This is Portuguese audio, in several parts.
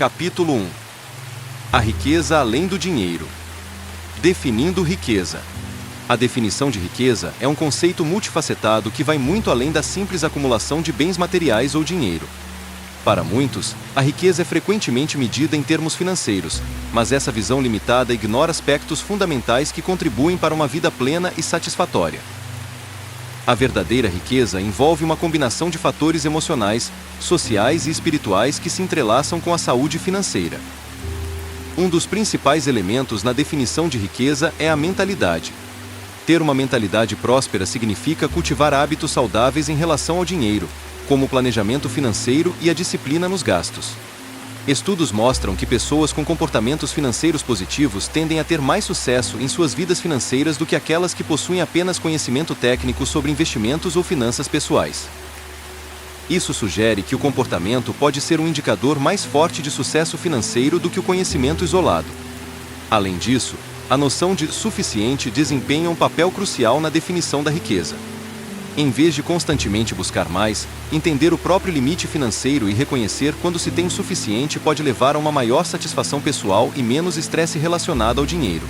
Capítulo 1. A riqueza além do dinheiro. Definindo riqueza. A definição de riqueza é um conceito multifacetado que vai muito além da simples acumulação de bens materiais ou dinheiro. Para muitos, a riqueza é frequentemente medida em termos financeiros, mas essa visão limitada ignora aspectos fundamentais que contribuem para uma vida plena e satisfatória. A verdadeira riqueza envolve uma combinação de fatores emocionais, sociais e espirituais que se entrelaçam com a saúde financeira. Um dos principais elementos na definição de riqueza é a mentalidade. Ter uma mentalidade próspera significa cultivar hábitos saudáveis em relação ao dinheiro, como o planejamento financeiro e a disciplina nos gastos. Estudos mostram que pessoas com comportamentos financeiros positivos tendem a ter mais sucesso em suas vidas financeiras do que aquelas que possuem apenas conhecimento técnico sobre investimentos ou finanças pessoais. Isso sugere que o comportamento pode ser um indicador mais forte de sucesso financeiro do que o conhecimento isolado. Além disso, a noção de suficiente desempenha um papel crucial na definição da riqueza. Em vez de constantemente buscar mais, entender o próprio limite financeiro e reconhecer quando se tem o suficiente pode levar a uma maior satisfação pessoal e menos estresse relacionado ao dinheiro.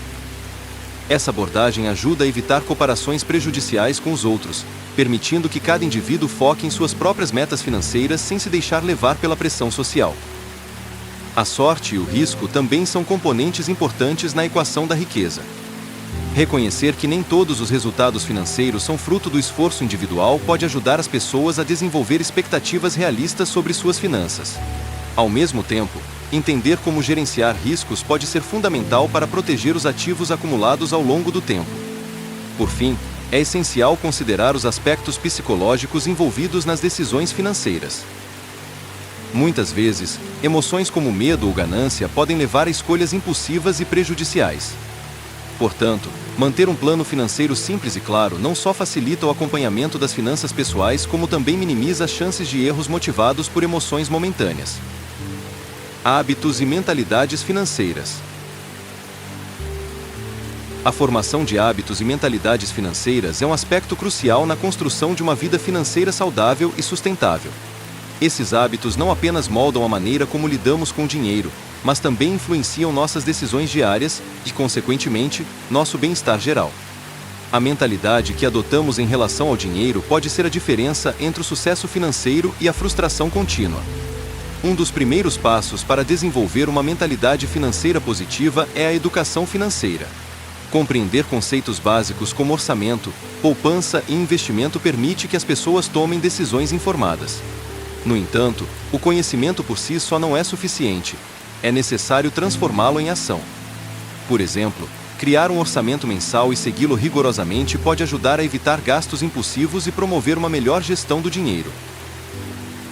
Essa abordagem ajuda a evitar comparações prejudiciais com os outros, permitindo que cada indivíduo foque em suas próprias metas financeiras sem se deixar levar pela pressão social. A sorte e o risco também são componentes importantes na equação da riqueza. Reconhecer que nem todos os resultados financeiros são fruto do esforço individual pode ajudar as pessoas a desenvolver expectativas realistas sobre suas finanças. Ao mesmo tempo, entender como gerenciar riscos pode ser fundamental para proteger os ativos acumulados ao longo do tempo. Por fim, é essencial considerar os aspectos psicológicos envolvidos nas decisões financeiras. Muitas vezes, emoções como medo ou ganância podem levar a escolhas impulsivas e prejudiciais. Portanto, manter um plano financeiro simples e claro não só facilita o acompanhamento das finanças pessoais, como também minimiza as chances de erros motivados por emoções momentâneas. Hábitos e mentalidades financeiras. A formação de hábitos e mentalidades financeiras é um aspecto crucial na construção de uma vida financeira saudável e sustentável. Esses hábitos não apenas moldam a maneira como lidamos com o dinheiro, mas também influenciam nossas decisões diárias e, consequentemente, nosso bem-estar geral. A mentalidade que adotamos em relação ao dinheiro pode ser a diferença entre o sucesso financeiro e a frustração contínua. Um dos primeiros passos para desenvolver uma mentalidade financeira positiva é a educação financeira. Compreender conceitos básicos como orçamento, poupança e investimento permite que as pessoas tomem decisões informadas. No entanto, o conhecimento por si só não é suficiente. É necessário transformá-lo em ação. Por exemplo, criar um orçamento mensal e segui-lo rigorosamente pode ajudar a evitar gastos impulsivos e promover uma melhor gestão do dinheiro.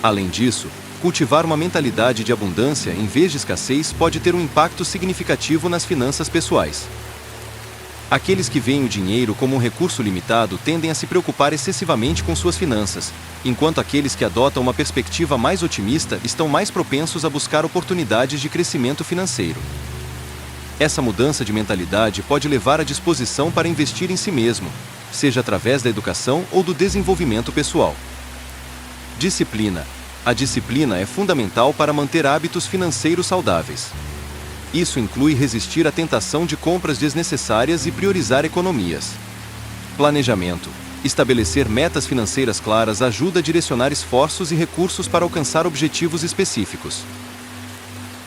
Além disso, cultivar uma mentalidade de abundância em vez de escassez pode ter um impacto significativo nas finanças pessoais. Aqueles que veem o dinheiro como um recurso limitado tendem a se preocupar excessivamente com suas finanças, enquanto aqueles que adotam uma perspectiva mais otimista estão mais propensos a buscar oportunidades de crescimento financeiro. Essa mudança de mentalidade pode levar à disposição para investir em si mesmo, seja através da educação ou do desenvolvimento pessoal. Disciplina. A disciplina é fundamental para manter hábitos financeiros saudáveis. Isso inclui resistir à tentação de compras desnecessárias e priorizar economias. Planejamento. Estabelecer metas financeiras claras ajuda a direcionar esforços e recursos para alcançar objetivos específicos.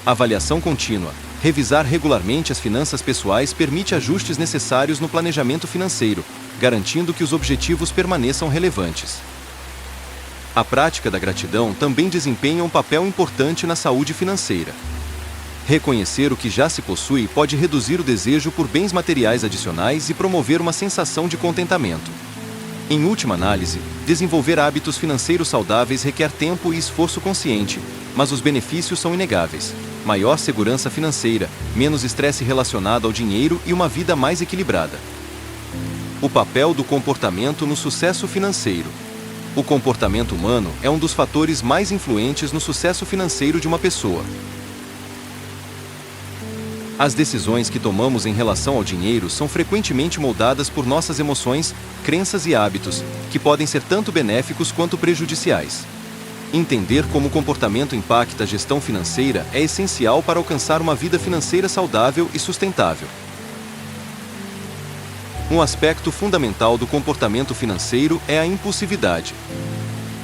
Avaliação contínua. Revisar regularmente as finanças pessoais permite ajustes necessários no planejamento financeiro, garantindo que os objetivos permaneçam relevantes. A prática da gratidão também desempenha um papel importante na saúde financeira. Reconhecer o que já se possui pode reduzir o desejo por bens materiais adicionais e promover uma sensação de contentamento. Em última análise, desenvolver hábitos financeiros saudáveis requer tempo e esforço consciente, mas os benefícios são inegáveis: maior segurança financeira, menos estresse relacionado ao dinheiro e uma vida mais equilibrada. O papel do comportamento no sucesso financeiro. O comportamento humano é um dos fatores mais influentes no sucesso financeiro de uma pessoa. As decisões que tomamos em relação ao dinheiro são frequentemente moldadas por nossas emoções, crenças e hábitos, que podem ser tanto benéficos quanto prejudiciais. Entender como o comportamento impacta a gestão financeira é essencial para alcançar uma vida financeira saudável e sustentável. Um aspecto fundamental do comportamento financeiro é a impulsividade.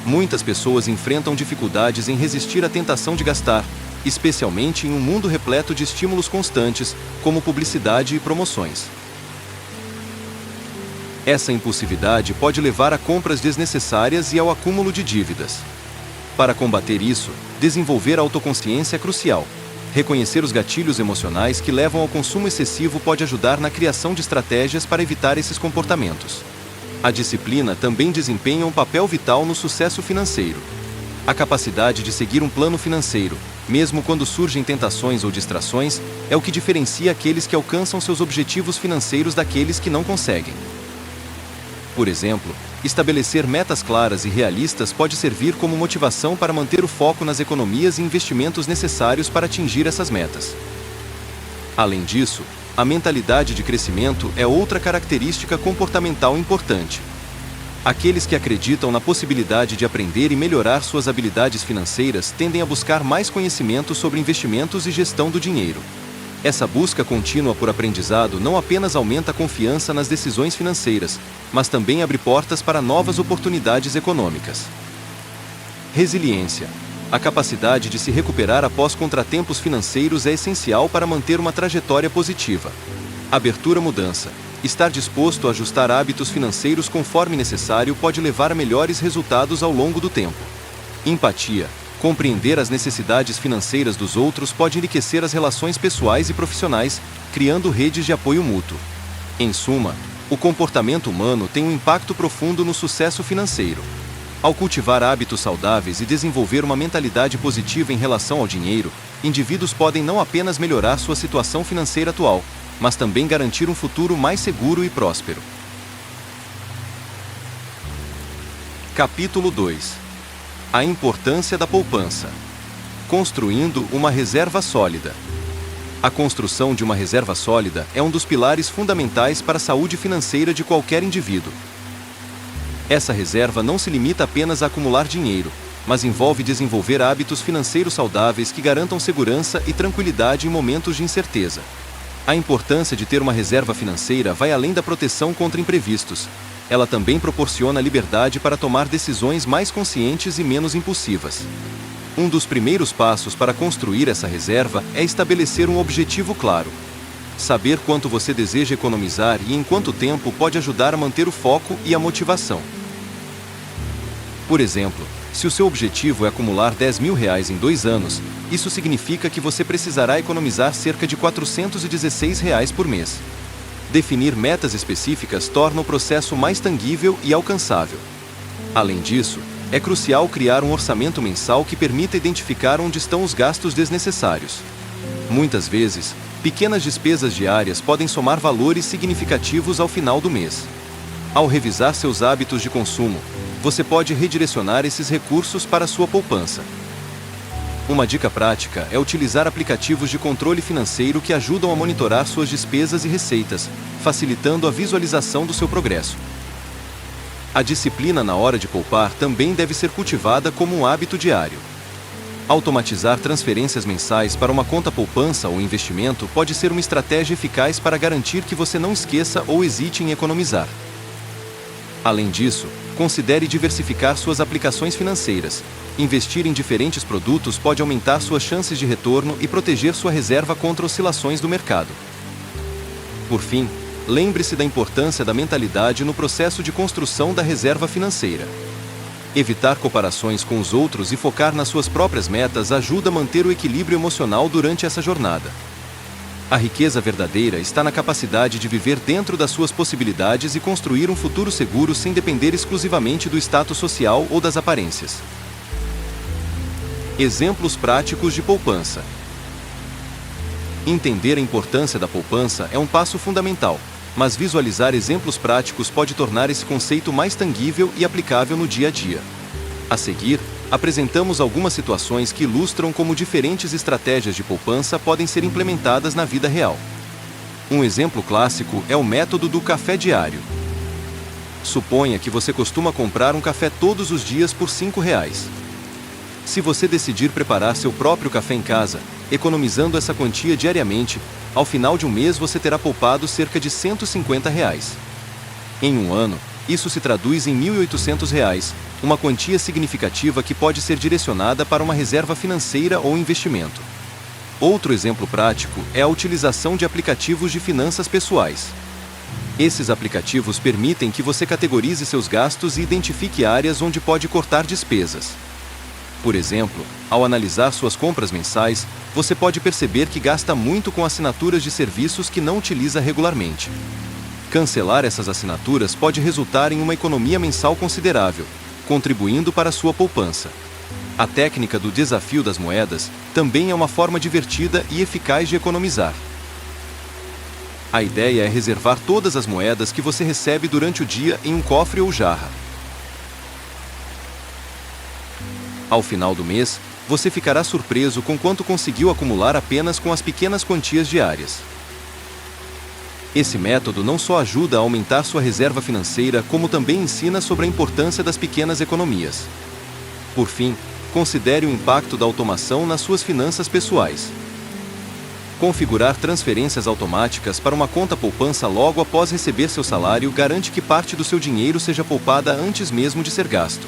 Muitas pessoas enfrentam dificuldades em resistir à tentação de gastar, especialmente em um mundo repleto de estímulos constantes, como publicidade e promoções. Essa impulsividade pode levar a compras desnecessárias e ao acúmulo de dívidas. Para combater isso, desenvolver a autoconsciência é crucial. Reconhecer os gatilhos emocionais que levam ao consumo excessivo pode ajudar na criação de estratégias para evitar esses comportamentos. A disciplina também desempenha um papel vital no sucesso financeiro. A capacidade de seguir um plano financeiro, mesmo quando surgem tentações ou distrações, é o que diferencia aqueles que alcançam seus objetivos financeiros daqueles que não conseguem. Por exemplo, estabelecer metas claras e realistas pode servir como motivação para manter o foco nas economias e investimentos necessários para atingir essas metas. Além disso, a mentalidade de crescimento é outra característica comportamental importante. Aqueles que acreditam na possibilidade de aprender e melhorar suas habilidades financeiras tendem a buscar mais conhecimento sobre investimentos e gestão do dinheiro. Essa busca contínua por aprendizado não apenas aumenta a confiança nas decisões financeiras, mas também abre portas para novas oportunidades econômicas. Resiliência. A capacidade de se recuperar após contratempos financeiros é essencial para manter uma trajetória positiva. Abertura à mudança. Estar disposto a ajustar hábitos financeiros conforme necessário pode levar a melhores resultados ao longo do tempo. Empatia. Compreender as necessidades financeiras dos outros pode enriquecer as relações pessoais e profissionais, criando redes de apoio mútuo. Em suma, o comportamento humano tem um impacto profundo no sucesso financeiro. Ao cultivar hábitos saudáveis e desenvolver uma mentalidade positiva em relação ao dinheiro, indivíduos podem não apenas melhorar sua situação financeira atual, mas também garantir um futuro mais seguro e próspero. Capítulo 2. A importância da poupança. Construindo uma reserva sólida. A construção de uma reserva sólida é um dos pilares fundamentais para a saúde financeira de qualquer indivíduo. Essa reserva não se limita apenas a acumular dinheiro, mas envolve desenvolver hábitos financeiros saudáveis que garantam segurança e tranquilidade em momentos de incerteza. A importância de ter uma reserva financeira vai além da proteção contra imprevistos. Ela também proporciona liberdade para tomar decisões mais conscientes e menos impulsivas. Um dos primeiros passos para construir essa reserva é estabelecer um objetivo claro. Saber quanto você deseja economizar e em quanto tempo pode ajudar a manter o foco e a motivação. Por exemplo, se o seu objetivo é acumular R$10.000 em 2 anos, isso significa que você precisará economizar cerca de R$416 por mês. Definir metas específicas torna o processo mais tangível e alcançável. Além disso, é crucial criar um orçamento mensal que permita identificar onde estão os gastos desnecessários. Muitas vezes, pequenas despesas diárias podem somar valores significativos ao final do mês. Ao revisar seus hábitos de consumo, você pode redirecionar esses recursos para a sua poupança. Uma dica prática é utilizar aplicativos de controle financeiro que ajudam a monitorar suas despesas e receitas, facilitando a visualização do seu progresso. A disciplina na hora de poupar também deve ser cultivada como um hábito diário. Automatizar transferências mensais para uma conta poupança ou investimento pode ser uma estratégia eficaz para garantir que você não esqueça ou hesite em economizar. Além disso, considere diversificar suas aplicações financeiras. Investir em diferentes produtos pode aumentar suas chances de retorno e proteger sua reserva contra oscilações do mercado. Por fim, lembre-se da importância da mentalidade no processo de construção da reserva financeira. Evitar comparações com os outros e focar nas suas próprias metas ajuda a manter o equilíbrio emocional durante essa jornada. A riqueza verdadeira está na capacidade de viver dentro das suas possibilidades e construir um futuro seguro sem depender exclusivamente do status social ou das aparências. Exemplos práticos de poupança. Entender a importância da poupança é um passo fundamental, mas visualizar exemplos práticos pode tornar esse conceito mais tangível e aplicável no dia a dia. A seguir, apresentamos algumas situações que ilustram como diferentes estratégias de poupança podem ser implementadas na vida real. Um exemplo clássico é o método do café diário. Suponha que você costuma comprar um café todos os dias por R$5. Se você decidir preparar seu próprio café em casa, economizando essa quantia diariamente, ao final de um mês você terá poupado cerca de R$ 150. Em um ano, isso se traduz em R$ 1.800, uma quantia significativa que pode ser direcionada para uma reserva financeira ou investimento. Outro exemplo prático é a utilização de aplicativos de finanças pessoais. Esses aplicativos permitem que você categorize seus gastos e identifique áreas onde pode cortar despesas. Por exemplo, ao analisar suas compras mensais, você pode perceber que gasta muito com assinaturas de serviços que não utiliza regularmente. Cancelar essas assinaturas pode resultar em uma economia mensal considerável, contribuindo para a sua poupança. A técnica do desafio das moedas também é uma forma divertida e eficaz de economizar. A ideia é reservar todas as moedas que você recebe durante o dia em um cofre ou jarra. Ao final do mês, você ficará surpreso com quanto conseguiu acumular apenas com as pequenas quantias diárias. Esse método não só ajuda a aumentar sua reserva financeira, como também ensina sobre a importância das pequenas economias. Por fim, considere o impacto da automação nas suas finanças pessoais. Configurar transferências automáticas para uma conta poupança logo após receber seu salário garante que parte do seu dinheiro seja poupada antes mesmo de ser gasto.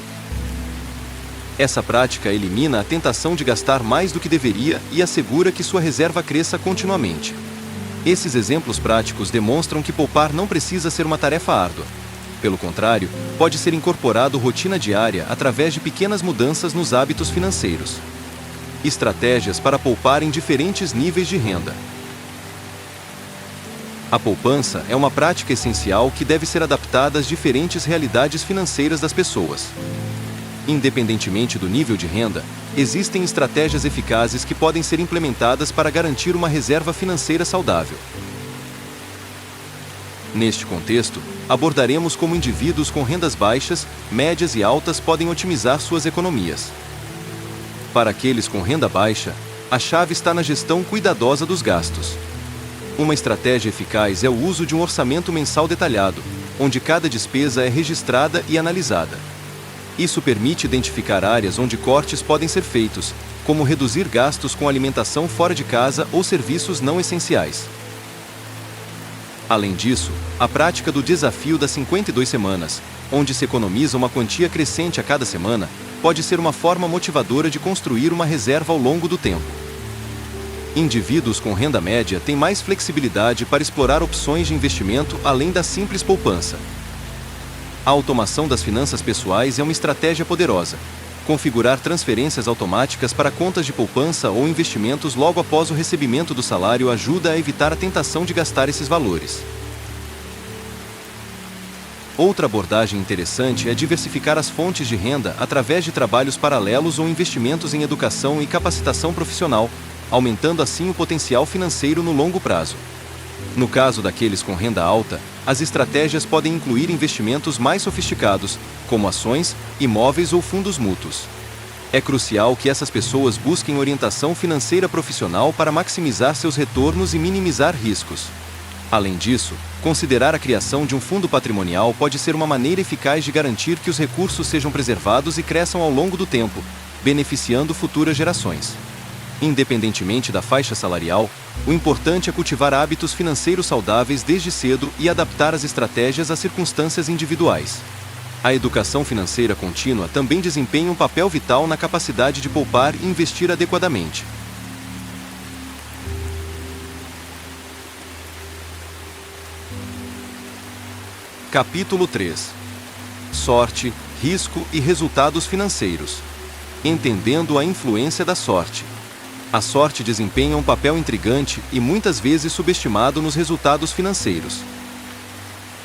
Essa prática elimina a tentação de gastar mais do que deveria e assegura que sua reserva cresça continuamente. Esses exemplos práticos demonstram que poupar não precisa ser uma tarefa árdua. Pelo contrário, pode ser incorporado à rotina diária através de pequenas mudanças nos hábitos financeiros. Estratégias para poupar em diferentes níveis de renda. A poupança é uma prática essencial que deve ser adaptada às diferentes realidades financeiras das pessoas. Independentemente do nível de renda, existem estratégias eficazes que podem ser implementadas para garantir uma reserva financeira saudável. Neste contexto, abordaremos como indivíduos com rendas baixas, médias e altas podem otimizar suas economias. Para aqueles com renda baixa, a chave está na gestão cuidadosa dos gastos. Uma estratégia eficaz é o uso de um orçamento mensal detalhado, onde cada despesa é registrada e analisada. Isso permite identificar áreas onde cortes podem ser feitos, como reduzir gastos com alimentação fora de casa ou serviços não essenciais. Além disso, a prática do desafio das 52 semanas, onde se economiza uma quantia crescente a cada semana, pode ser uma forma motivadora de construir uma reserva ao longo do tempo. Indivíduos com renda média têm mais flexibilidade para explorar opções de investimento além da simples poupança. A automação das finanças pessoais é uma estratégia poderosa. Configurar transferências automáticas para contas de poupança ou investimentos logo após o recebimento do salário ajuda a evitar a tentação de gastar esses valores. Outra abordagem interessante é diversificar as fontes de renda através de trabalhos paralelos ou investimentos em educação e capacitação profissional, aumentando assim o potencial financeiro no longo prazo. No caso daqueles com renda alta, as estratégias podem incluir investimentos mais sofisticados, como ações, imóveis ou fundos mútuos. É crucial que essas pessoas busquem orientação financeira profissional para maximizar seus retornos e minimizar riscos. Além disso, considerar a criação de um fundo patrimonial pode ser uma maneira eficaz de garantir que os recursos sejam preservados e cresçam ao longo do tempo, beneficiando futuras gerações. Independentemente da faixa salarial, o importante é cultivar hábitos financeiros saudáveis desde cedo e adaptar as estratégias às circunstâncias individuais. A educação financeira contínua também desempenha um papel vital na capacidade de poupar e investir adequadamente. Capítulo 3. Sorte, risco e resultados financeiros. Entendendo a influência da sorte. A sorte desempenha um papel intrigante e muitas vezes subestimado nos resultados financeiros.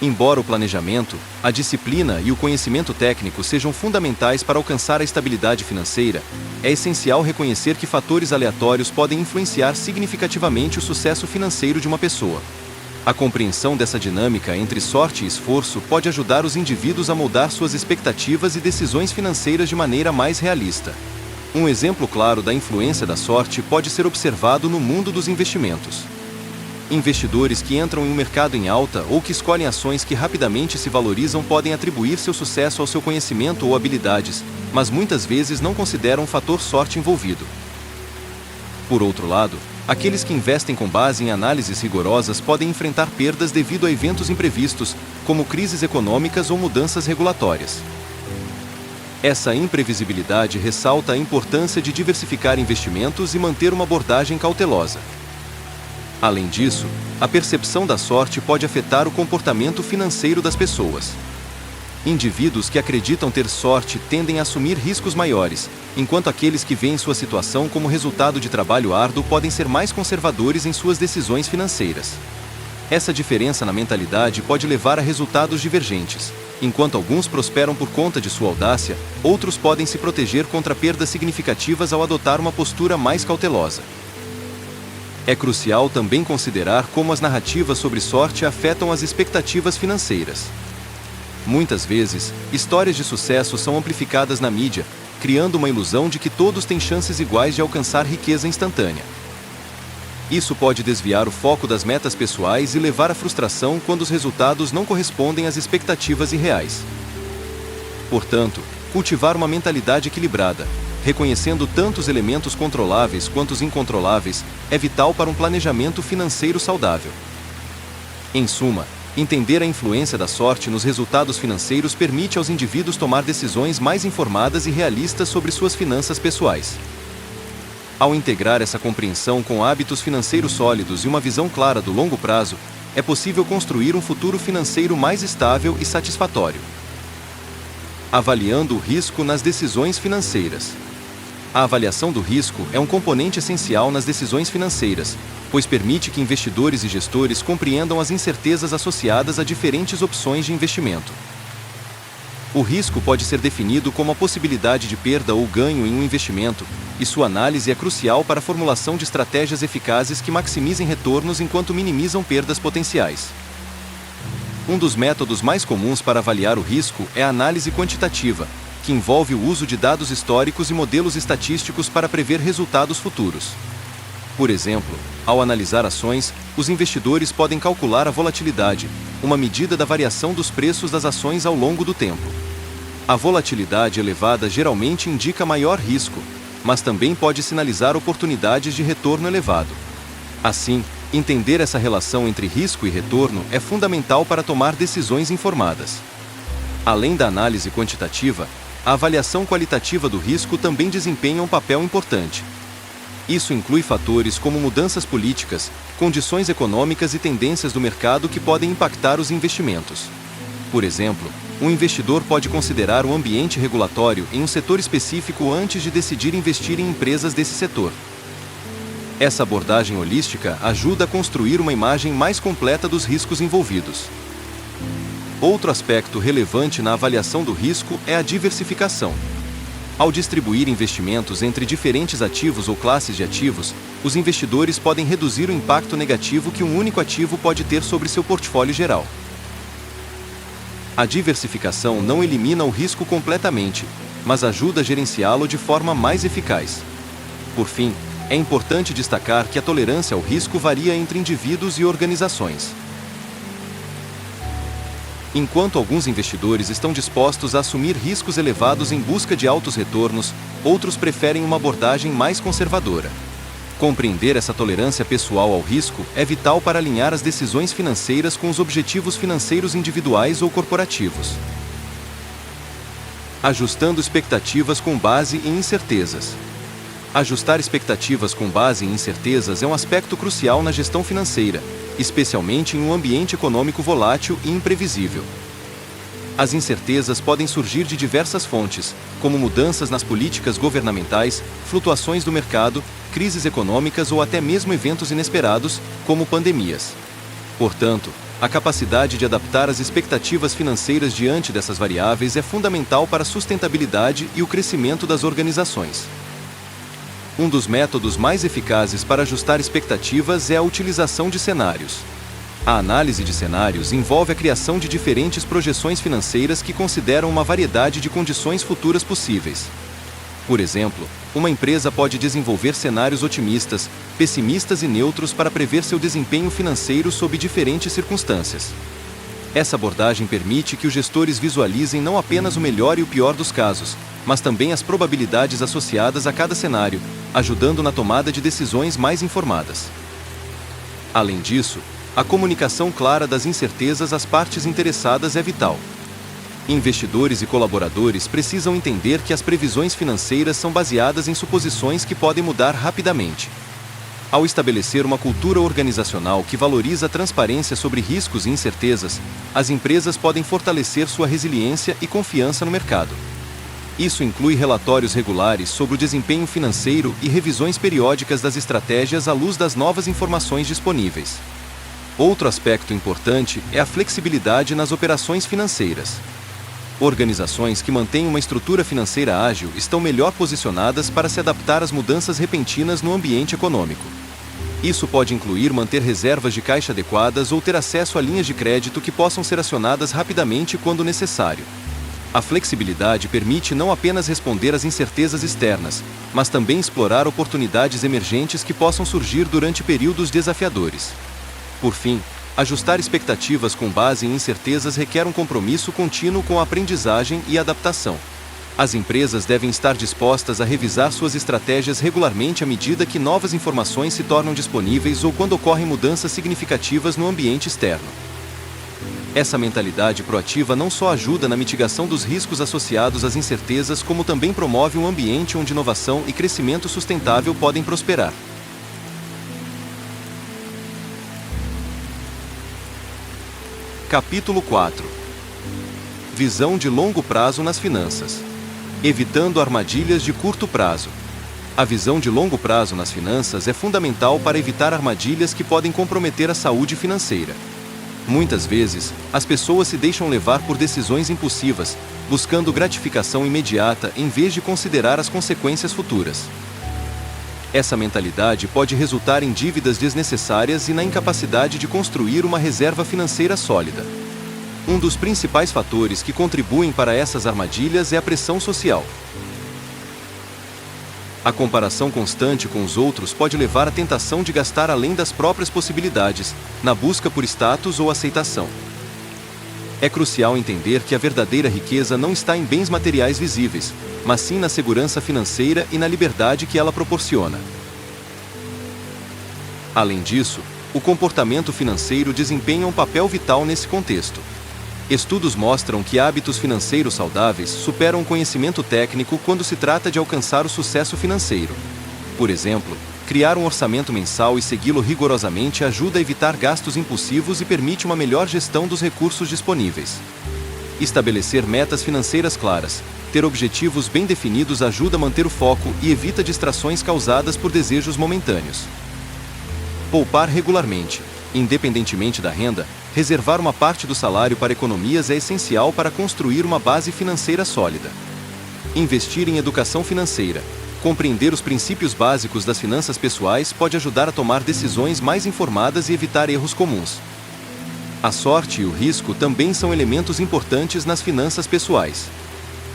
Embora o planejamento, a disciplina e o conhecimento técnico sejam fundamentais para alcançar a estabilidade financeira, é essencial reconhecer que fatores aleatórios podem influenciar significativamente o sucesso financeiro de uma pessoa. A compreensão dessa dinâmica entre sorte e esforço pode ajudar os indivíduos a moldar suas expectativas e decisões financeiras de maneira mais realista. Um exemplo claro da influência da sorte pode ser observado no mundo dos investimentos. Investidores que entram em um mercado em alta ou que escolhem ações que rapidamente se valorizam podem atribuir seu sucesso ao seu conhecimento ou habilidades, mas muitas vezes não consideram o fator sorte envolvido. Por outro lado, aqueles que investem com base em análises rigorosas podem enfrentar perdas devido a eventos imprevistos, como crises econômicas ou mudanças regulatórias. Essa imprevisibilidade ressalta a importância de diversificar investimentos e manter uma abordagem cautelosa. Além disso, a percepção da sorte pode afetar o comportamento financeiro das pessoas. Indivíduos que acreditam ter sorte tendem a assumir riscos maiores, enquanto aqueles que veem sua situação como resultado de trabalho árduo podem ser mais conservadores em suas decisões financeiras. Essa diferença na mentalidade pode levar a resultados divergentes. Enquanto alguns prosperam por conta de sua audácia, outros podem se proteger contra perdas significativas ao adotar uma postura mais cautelosa. É crucial também considerar como as narrativas sobre sorte afetam as expectativas financeiras. Muitas vezes, histórias de sucesso são amplificadas na mídia, criando uma ilusão de que todos têm chances iguais de alcançar riqueza instantânea. Isso pode desviar o foco das metas pessoais e levar à frustração quando os resultados não correspondem às expectativas irreais. Portanto, cultivar uma mentalidade equilibrada, reconhecendo tanto os elementos controláveis quanto os incontroláveis, é vital para um planejamento financeiro saudável. Em suma, entender a influência da sorte nos resultados financeiros permite aos indivíduos tomar decisões mais informadas e realistas sobre suas finanças pessoais. Ao integrar essa compreensão com hábitos financeiros sólidos e uma visão clara do longo prazo, é possível construir um futuro financeiro mais estável e satisfatório. Avaliando o risco nas decisões financeiras. A avaliação do risco é um componente essencial nas decisões financeiras, pois permite que investidores e gestores compreendam as incertezas associadas a diferentes opções de investimento. O risco pode ser definido como a possibilidade de perda ou ganho em um investimento, e sua análise é crucial para a formulação de estratégias eficazes que maximizem retornos enquanto minimizam perdas potenciais. Um dos métodos mais comuns para avaliar o risco é a análise quantitativa, que envolve o uso de dados históricos e modelos estatísticos para prever resultados futuros. Por exemplo, ao analisar ações, os investidores podem calcular a volatilidade, uma medida da variação dos preços das ações ao longo do tempo. A volatilidade elevada geralmente indica maior risco, mas também pode sinalizar oportunidades de retorno elevado. Assim, entender essa relação entre risco e retorno é fundamental para tomar decisões informadas. Além da análise quantitativa, a avaliação qualitativa do risco também desempenha um papel importante. Isso inclui fatores como mudanças políticas, condições econômicas e tendências do mercado que podem impactar os investimentos. Por exemplo, um investidor pode considerar o ambiente regulatório em um setor específico antes de decidir investir em empresas desse setor. Essa abordagem holística ajuda a construir uma imagem mais completa dos riscos envolvidos. Outro aspecto relevante na avaliação do risco é a diversificação. Ao distribuir investimentos entre diferentes ativos ou classes de ativos, os investidores podem reduzir o impacto negativo que um único ativo pode ter sobre seu portfólio geral. A diversificação não elimina o risco completamente, mas ajuda a gerenciá-lo de forma mais eficaz. Por fim, é importante destacar que a tolerância ao risco varia entre indivíduos e organizações. Enquanto alguns investidores estão dispostos a assumir riscos elevados em busca de altos retornos, outros preferem uma abordagem mais conservadora. Compreender essa tolerância pessoal ao risco é vital para alinhar as decisões financeiras com os objetivos financeiros individuais ou corporativos. Ajustando expectativas com base em incertezas. Ajustar expectativas com base em incertezas é um aspecto crucial na gestão financeira, especialmente em um ambiente econômico volátil e imprevisível. As incertezas podem surgir de diversas fontes, como mudanças nas políticas governamentais, flutuações do mercado, crises econômicas ou até mesmo eventos inesperados, como pandemias. Portanto, a capacidade de adaptar as expectativas financeiras diante dessas variáveis é fundamental para a sustentabilidade e o crescimento das organizações. Um dos métodos mais eficazes para ajustar expectativas é a utilização de cenários. A análise de cenários envolve a criação de diferentes projeções financeiras que consideram uma variedade de condições futuras possíveis. Por exemplo, uma empresa pode desenvolver cenários otimistas, pessimistas e neutros para prever seu desempenho financeiro sob diferentes circunstâncias. Essa abordagem permite que os gestores visualizem não apenas o melhor e o pior dos casos, mas também as probabilidades associadas a cada cenário, ajudando na tomada de decisões mais informadas. Além disso, a comunicação clara das incertezas às partes interessadas é vital. Investidores e colaboradores precisam entender que as previsões financeiras são baseadas em suposições que podem mudar rapidamente. Ao estabelecer uma cultura organizacional que valoriza a transparência sobre riscos e incertezas, as empresas podem fortalecer sua resiliência e confiança no mercado. Isso inclui relatórios regulares sobre o desempenho financeiro e revisões periódicas das estratégias à luz das novas informações disponíveis. Outro aspecto importante é a flexibilidade nas operações financeiras. Organizações que mantêm uma estrutura financeira ágil estão melhor posicionadas para se adaptar às mudanças repentinas no ambiente econômico. Isso pode incluir manter reservas de caixa adequadas ou ter acesso a linhas de crédito que possam ser acionadas rapidamente quando necessário. A flexibilidade permite não apenas responder às incertezas externas, mas também explorar oportunidades emergentes que possam surgir durante períodos desafiadores. Por fim, ajustar expectativas com base em incertezas requer um compromisso contínuo com a aprendizagem e adaptação. As empresas devem estar dispostas a revisar suas estratégias regularmente à medida que novas informações se tornam disponíveis ou quando ocorrem mudanças significativas no ambiente externo. Essa mentalidade proativa não só ajuda na mitigação dos riscos associados às incertezas, como também promove um ambiente onde inovação e crescimento sustentável podem prosperar. Capítulo 4. Visão de longo prazo nas finanças. Evitando armadilhas de curto prazo. A visão de longo prazo nas finanças é fundamental para evitar armadilhas que podem comprometer a saúde financeira. Muitas vezes, as pessoas se deixam levar por decisões impulsivas, buscando gratificação imediata em vez de considerar as consequências futuras. Essa mentalidade pode resultar em dívidas desnecessárias e na incapacidade de construir uma reserva financeira sólida. Um dos principais fatores que contribuem para essas armadilhas é a pressão social. A comparação constante com os outros pode levar à tentação de gastar além das próprias possibilidades, na busca por status ou aceitação. É crucial entender que a verdadeira riqueza não está em bens materiais visíveis, mas sim na segurança financeira e na liberdade que ela proporciona. Além disso, o comportamento financeiro desempenha um papel vital nesse contexto. Estudos mostram que hábitos financeiros saudáveis superam o conhecimento técnico quando se trata de alcançar o sucesso financeiro. Por exemplo, criar um orçamento mensal e segui-lo rigorosamente ajuda a evitar gastos impulsivos e permite uma melhor gestão dos recursos disponíveis. Estabelecer metas financeiras claras, ter objetivos bem definidos ajuda a manter o foco e evita distrações causadas por desejos momentâneos. Poupar regularmente. Independentemente da renda, reservar uma parte do salário para economias é essencial para construir uma base financeira sólida. Investir em educação financeira. Compreender os princípios básicos das finanças pessoais pode ajudar a tomar decisões mais informadas e evitar erros comuns. A sorte e o risco também são elementos importantes nas finanças pessoais.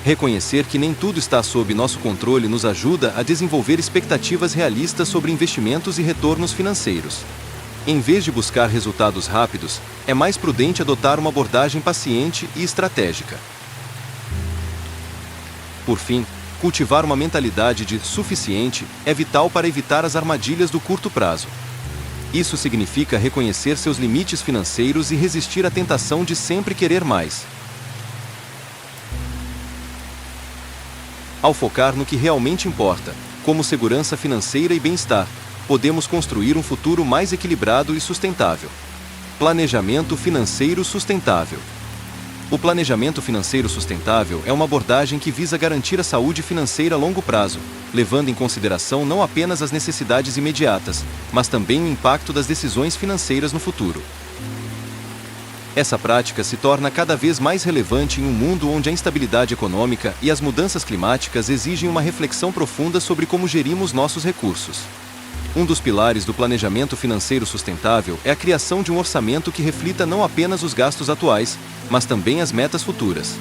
Reconhecer que nem tudo está sob nosso controle nos ajuda a desenvolver expectativas realistas sobre investimentos e retornos financeiros. Em vez de buscar resultados rápidos, é mais prudente adotar uma abordagem paciente e estratégica. Por fim, cultivar uma mentalidade de suficiente é vital para evitar as armadilhas do curto prazo. Isso significa reconhecer seus limites financeiros e resistir à tentação de sempre querer mais. Ao focar no que realmente importa, como segurança financeira e bem-estar, podemos construir um futuro mais equilibrado e sustentável. Planejamento financeiro sustentável. O planejamento financeiro sustentável é uma abordagem que visa garantir a saúde financeira a longo prazo, levando em consideração não apenas as necessidades imediatas, mas também o impacto das decisões financeiras no futuro. Essa prática se torna cada vez mais relevante em um mundo onde a instabilidade econômica e as mudanças climáticas exigem uma reflexão profunda sobre como gerimos nossos recursos. Um dos pilares do planejamento financeiro sustentável é a criação de um orçamento que reflita não apenas os gastos atuais, mas também as metas futuras.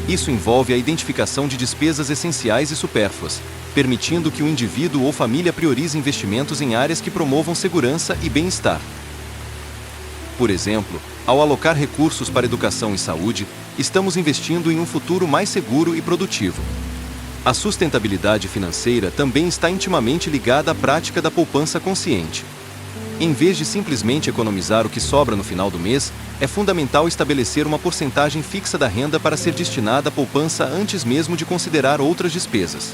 Isso envolve a identificação de despesas essenciais e supérfluas, permitindo que o indivíduo ou família priorize investimentos em áreas que promovam segurança e bem-estar. Por exemplo, ao alocar recursos para educação e saúde, estamos investindo em um futuro mais seguro e produtivo. A sustentabilidade financeira também está intimamente ligada à prática da poupança consciente. Em vez de simplesmente economizar o que sobra no final do mês, é fundamental estabelecer uma porcentagem fixa da renda para ser destinada à poupança antes mesmo de considerar outras despesas.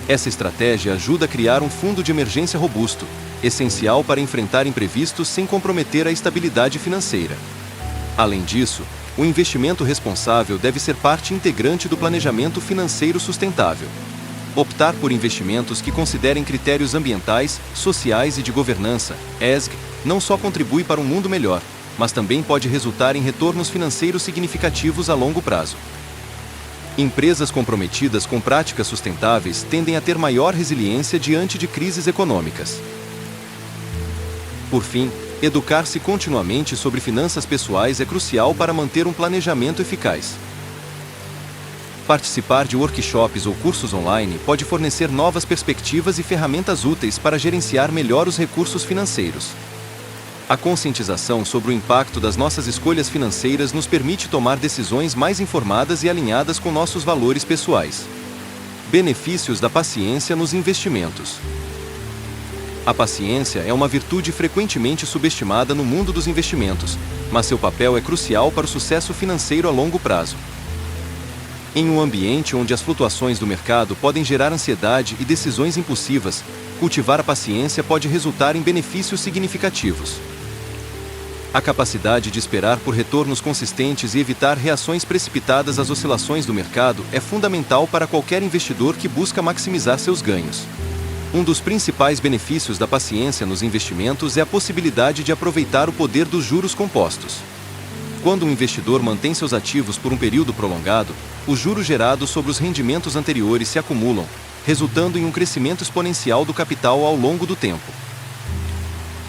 Essa estratégia ajuda a criar um fundo de emergência robusto, essencial para enfrentar imprevistos sem comprometer a estabilidade financeira. Além disso, o investimento responsável deve ser parte integrante do planejamento financeiro sustentável. Optar por investimentos que considerem critérios ambientais, sociais e de governança, ESG, não só contribui para um mundo melhor, mas também pode resultar em retornos financeiros significativos a longo prazo. Empresas comprometidas com práticas sustentáveis tendem a ter maior resiliência diante de crises econômicas. Por fim, educar-se continuamente sobre finanças pessoais é crucial para manter um planejamento eficaz. Participar de workshops ou cursos online pode fornecer novas perspectivas e ferramentas úteis para gerenciar melhor os recursos financeiros. A conscientização sobre o impacto das nossas escolhas financeiras nos permite tomar decisões mais informadas e alinhadas com nossos valores pessoais. Benefícios da paciência nos investimentos. A paciência é uma virtude frequentemente subestimada no mundo dos investimentos, mas seu papel é crucial para o sucesso financeiro a longo prazo. Em um ambiente onde as flutuações do mercado podem gerar ansiedade e decisões impulsivas, cultivar a paciência pode resultar em benefícios significativos. A capacidade de esperar por retornos consistentes e evitar reações precipitadas às oscilações do mercado é fundamental para qualquer investidor que busca maximizar seus ganhos. Um dos principais benefícios da paciência nos investimentos é a possibilidade de aproveitar o poder dos juros compostos. Quando um investidor mantém seus ativos por um período prolongado, os juros gerados sobre os rendimentos anteriores se acumulam, resultando em um crescimento exponencial do capital ao longo do tempo.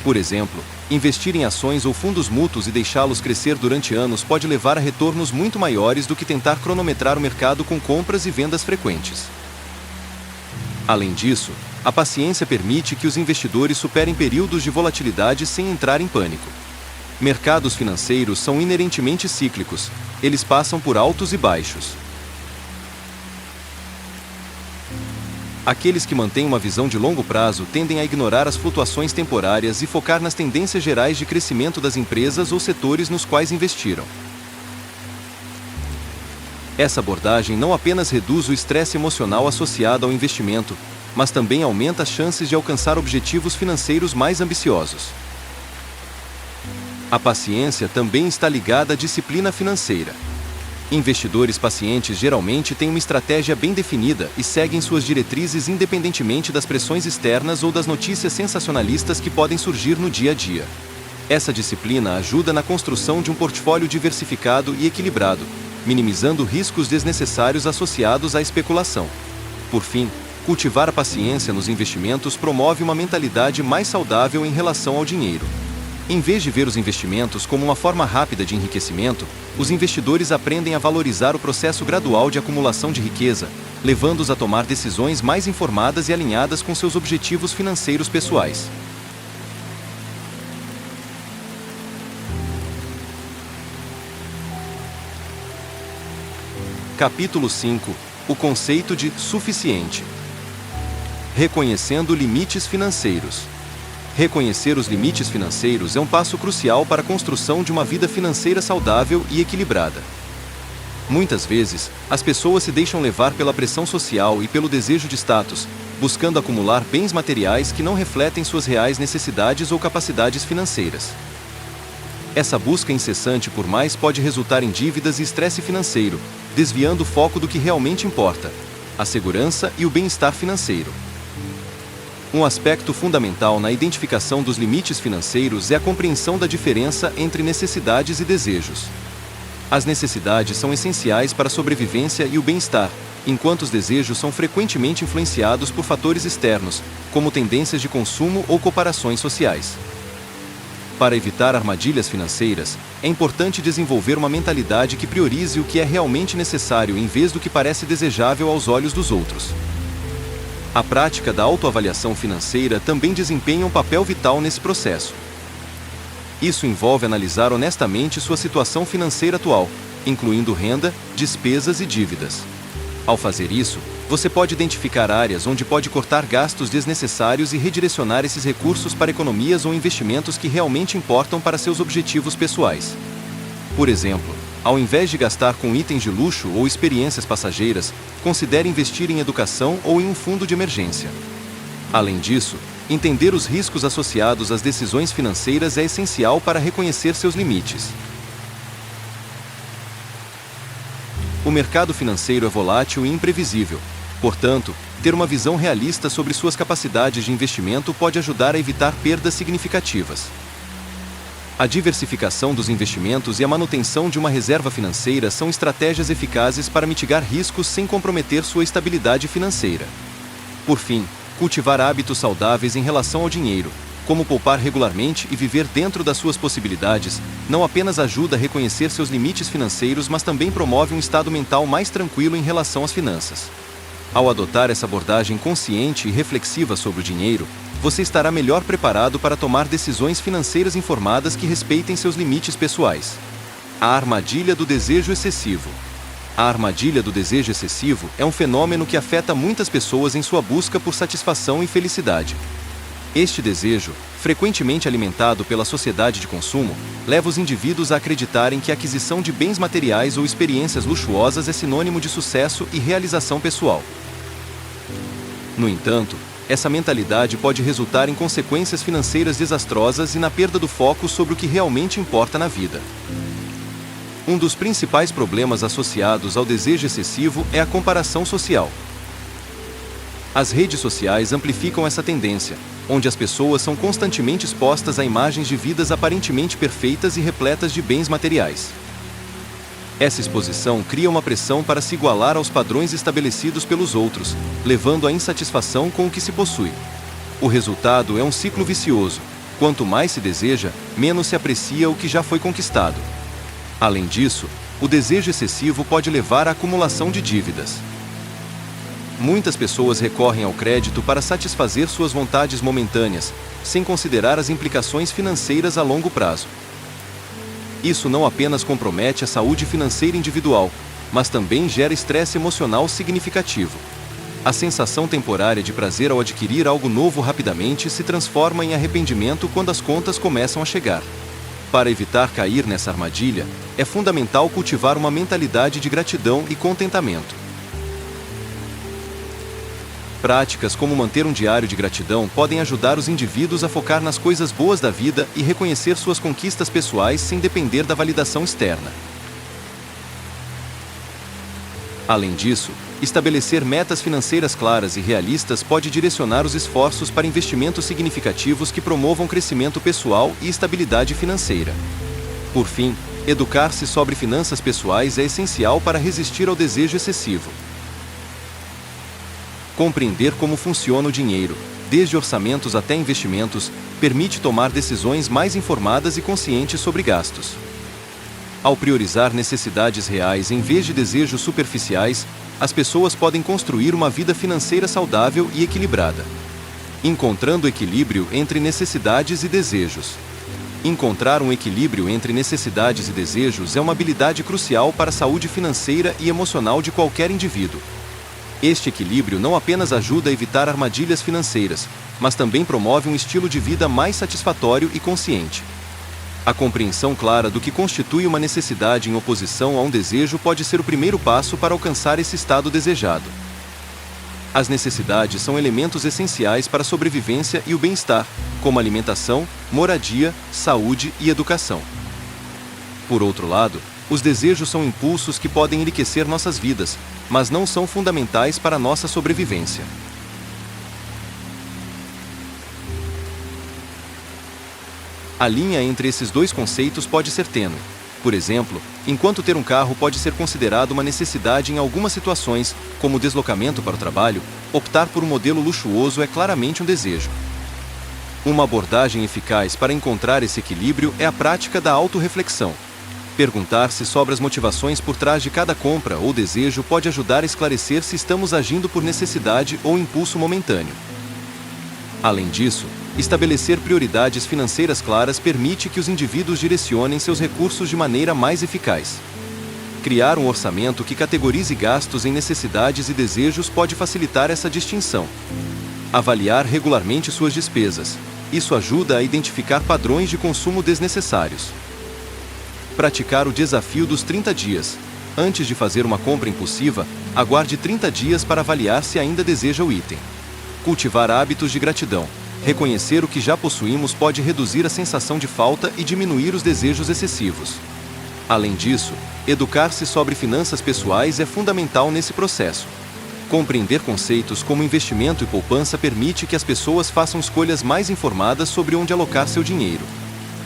Por exemplo, investir em ações ou fundos mútuos e deixá-los crescer durante anos pode levar a retornos muito maiores do que tentar cronometrar o mercado com compras e vendas frequentes. Além disso, a paciência permite que os investidores superem períodos de volatilidade sem entrar em pânico. Mercados financeiros são inerentemente cíclicos, eles passam por altos e baixos. Aqueles que mantêm uma visão de longo prazo tendem a ignorar as flutuações temporárias e focar nas tendências gerais de crescimento das empresas ou setores nos quais investiram. Essa abordagem não apenas reduz o estresse emocional associado ao investimento, mas também aumenta as chances de alcançar objetivos financeiros mais ambiciosos. A paciência também está ligada à disciplina financeira. Investidores pacientes geralmente têm uma estratégia bem definida e seguem suas diretrizes independentemente das pressões externas ou das notícias sensacionalistas que podem surgir no dia a dia. Essa disciplina ajuda na construção de um portfólio diversificado e equilibrado, minimizando riscos desnecessários associados à especulação. Por fim, cultivar a paciência nos investimentos promove uma mentalidade mais saudável em relação ao dinheiro. Em vez de ver os investimentos como uma forma rápida de enriquecimento, os investidores aprendem a valorizar o processo gradual de acumulação de riqueza, levando-os a tomar decisões mais informadas e alinhadas com seus objetivos financeiros pessoais. Capítulo 5. O conceito de suficiente. Reconhecendo limites financeiros. Reconhecer os limites financeiros é um passo crucial para a construção de uma vida financeira saudável e equilibrada. Muitas vezes, as pessoas se deixam levar pela pressão social e pelo desejo de status, buscando acumular bens materiais que não refletem suas reais necessidades ou capacidades financeiras. Essa busca incessante por mais pode resultar em dívidas e estresse financeiro, desviando o foco do que realmente importa: a segurança e o bem-estar financeiro. Um aspecto fundamental na identificação dos limites financeiros é a compreensão da diferença entre necessidades e desejos. As necessidades são essenciais para a sobrevivência e o bem-estar, enquanto os desejos são frequentemente influenciados por fatores externos, como tendências de consumo ou comparações sociais. Para evitar armadilhas financeiras, é importante desenvolver uma mentalidade que priorize o que é realmente necessário em vez do que parece desejável aos olhos dos outros. A prática da autoavaliação financeira também desempenha um papel vital nesse processo. Isso envolve analisar honestamente sua situação financeira atual, incluindo renda, despesas e dívidas. Ao fazer isso, você pode identificar áreas onde pode cortar gastos desnecessários e redirecionar esses recursos para economias ou investimentos que realmente importam para seus objetivos pessoais. Por exemplo, ao invés de gastar com itens de luxo ou experiências passageiras, considere investir em educação ou em um fundo de emergência. Além disso, entender os riscos associados às decisões financeiras é essencial para reconhecer seus limites. O mercado financeiro é volátil e imprevisível. Portanto, ter uma visão realista sobre suas capacidades de investimento pode ajudar a evitar perdas significativas. A diversificação dos investimentos e a manutenção de uma reserva financeira são estratégias eficazes para mitigar riscos sem comprometer sua estabilidade financeira. Por fim, cultivar hábitos saudáveis em relação ao dinheiro, como poupar regularmente e viver dentro das suas possibilidades, não apenas ajuda a reconhecer seus limites financeiros, mas também promove um estado mental mais tranquilo em relação às finanças. Ao adotar essa abordagem consciente e reflexiva sobre o dinheiro, você estará melhor preparado para tomar decisões financeiras informadas que respeitem seus limites pessoais. A armadilha do desejo excessivo. A armadilha do desejo excessivo é um fenômeno que afeta muitas pessoas em sua busca por satisfação e felicidade. Este desejo, frequentemente alimentado pela sociedade de consumo, leva os indivíduos a acreditarem que a aquisição de bens materiais ou experiências luxuosas é sinônimo de sucesso e realização pessoal. No entanto, essa mentalidade pode resultar em consequências financeiras desastrosas e na perda do foco sobre o que realmente importa na vida. Um dos principais problemas associados ao desejo excessivo é a comparação social. As redes sociais amplificam essa tendência, onde as pessoas são constantemente expostas a imagens de vidas aparentemente perfeitas e repletas de bens materiais. Essa exposição cria uma pressão para se igualar aos padrões estabelecidos pelos outros, levando à insatisfação com o que se possui. O resultado é um ciclo vicioso. Quanto mais se deseja, menos se aprecia o que já foi conquistado. Além disso, o desejo excessivo pode levar à acumulação de dívidas. Muitas pessoas recorrem ao crédito para satisfazer suas vontades momentâneas, sem considerar as implicações financeiras a longo prazo. Isso não apenas compromete a saúde financeira individual, mas também gera estresse emocional significativo. A sensação temporária de prazer ao adquirir algo novo rapidamente se transforma em arrependimento quando as contas começam a chegar. Para evitar cair nessa armadilha, é fundamental cultivar uma mentalidade de gratidão e contentamento. Práticas como manter um diário de gratidão podem ajudar os indivíduos a focar nas coisas boas da vida e reconhecer suas conquistas pessoais sem depender da validação externa. Além disso, estabelecer metas financeiras claras e realistas pode direcionar os esforços para investimentos significativos que promovam crescimento pessoal e estabilidade financeira. Por fim, educar-se sobre finanças pessoais é essencial para resistir ao desejo excessivo. Compreender como funciona o dinheiro, desde orçamentos até investimentos, permite tomar decisões mais informadas e conscientes sobre gastos. Ao priorizar necessidades reais em vez de desejos superficiais, as pessoas podem construir uma vida financeira saudável e equilibrada. Encontrando equilíbrio entre necessidades e desejos. Encontrar um equilíbrio entre necessidades e desejos é uma habilidade crucial para a saúde financeira e emocional de qualquer indivíduo. Este equilíbrio não apenas ajuda a evitar armadilhas financeiras, mas também promove um estilo de vida mais satisfatório e consciente. A compreensão clara do que constitui uma necessidade em oposição a um desejo pode ser o primeiro passo para alcançar esse estado desejado. As necessidades são elementos essenciais para a sobrevivência e o bem-estar, como alimentação, moradia, saúde e educação. Por outro lado, os desejos são impulsos que podem enriquecer nossas vidas, mas não são fundamentais para a nossa sobrevivência. A linha entre esses dois conceitos pode ser tênue. Por exemplo, enquanto ter um carro pode ser considerado uma necessidade em algumas situações, como o deslocamento para o trabalho, optar por um modelo luxuoso é claramente um desejo. Uma abordagem eficaz para encontrar esse equilíbrio é a prática da autorreflexão. Perguntar-se sobre as motivações por trás de cada compra ou desejo pode ajudar a esclarecer se estamos agindo por necessidade ou impulso momentâneo. Além disso, estabelecer prioridades financeiras claras permite que os indivíduos direcionem seus recursos de maneira mais eficaz. Criar um orçamento que categorize gastos em necessidades e desejos pode facilitar essa distinção. Avaliar regularmente suas despesas. Isso ajuda a identificar padrões de consumo desnecessários. Praticar o desafio dos 30 dias. Antes de fazer uma compra impulsiva, aguarde 30 dias para avaliar se ainda deseja o item. Cultivar hábitos de gratidão. Reconhecer o que já possuímos pode reduzir a sensação de falta e diminuir os desejos excessivos. Além disso, educar-se sobre finanças pessoais é fundamental nesse processo. Compreender conceitos como investimento e poupança permite que as pessoas façam escolhas mais informadas sobre onde alocar seu dinheiro.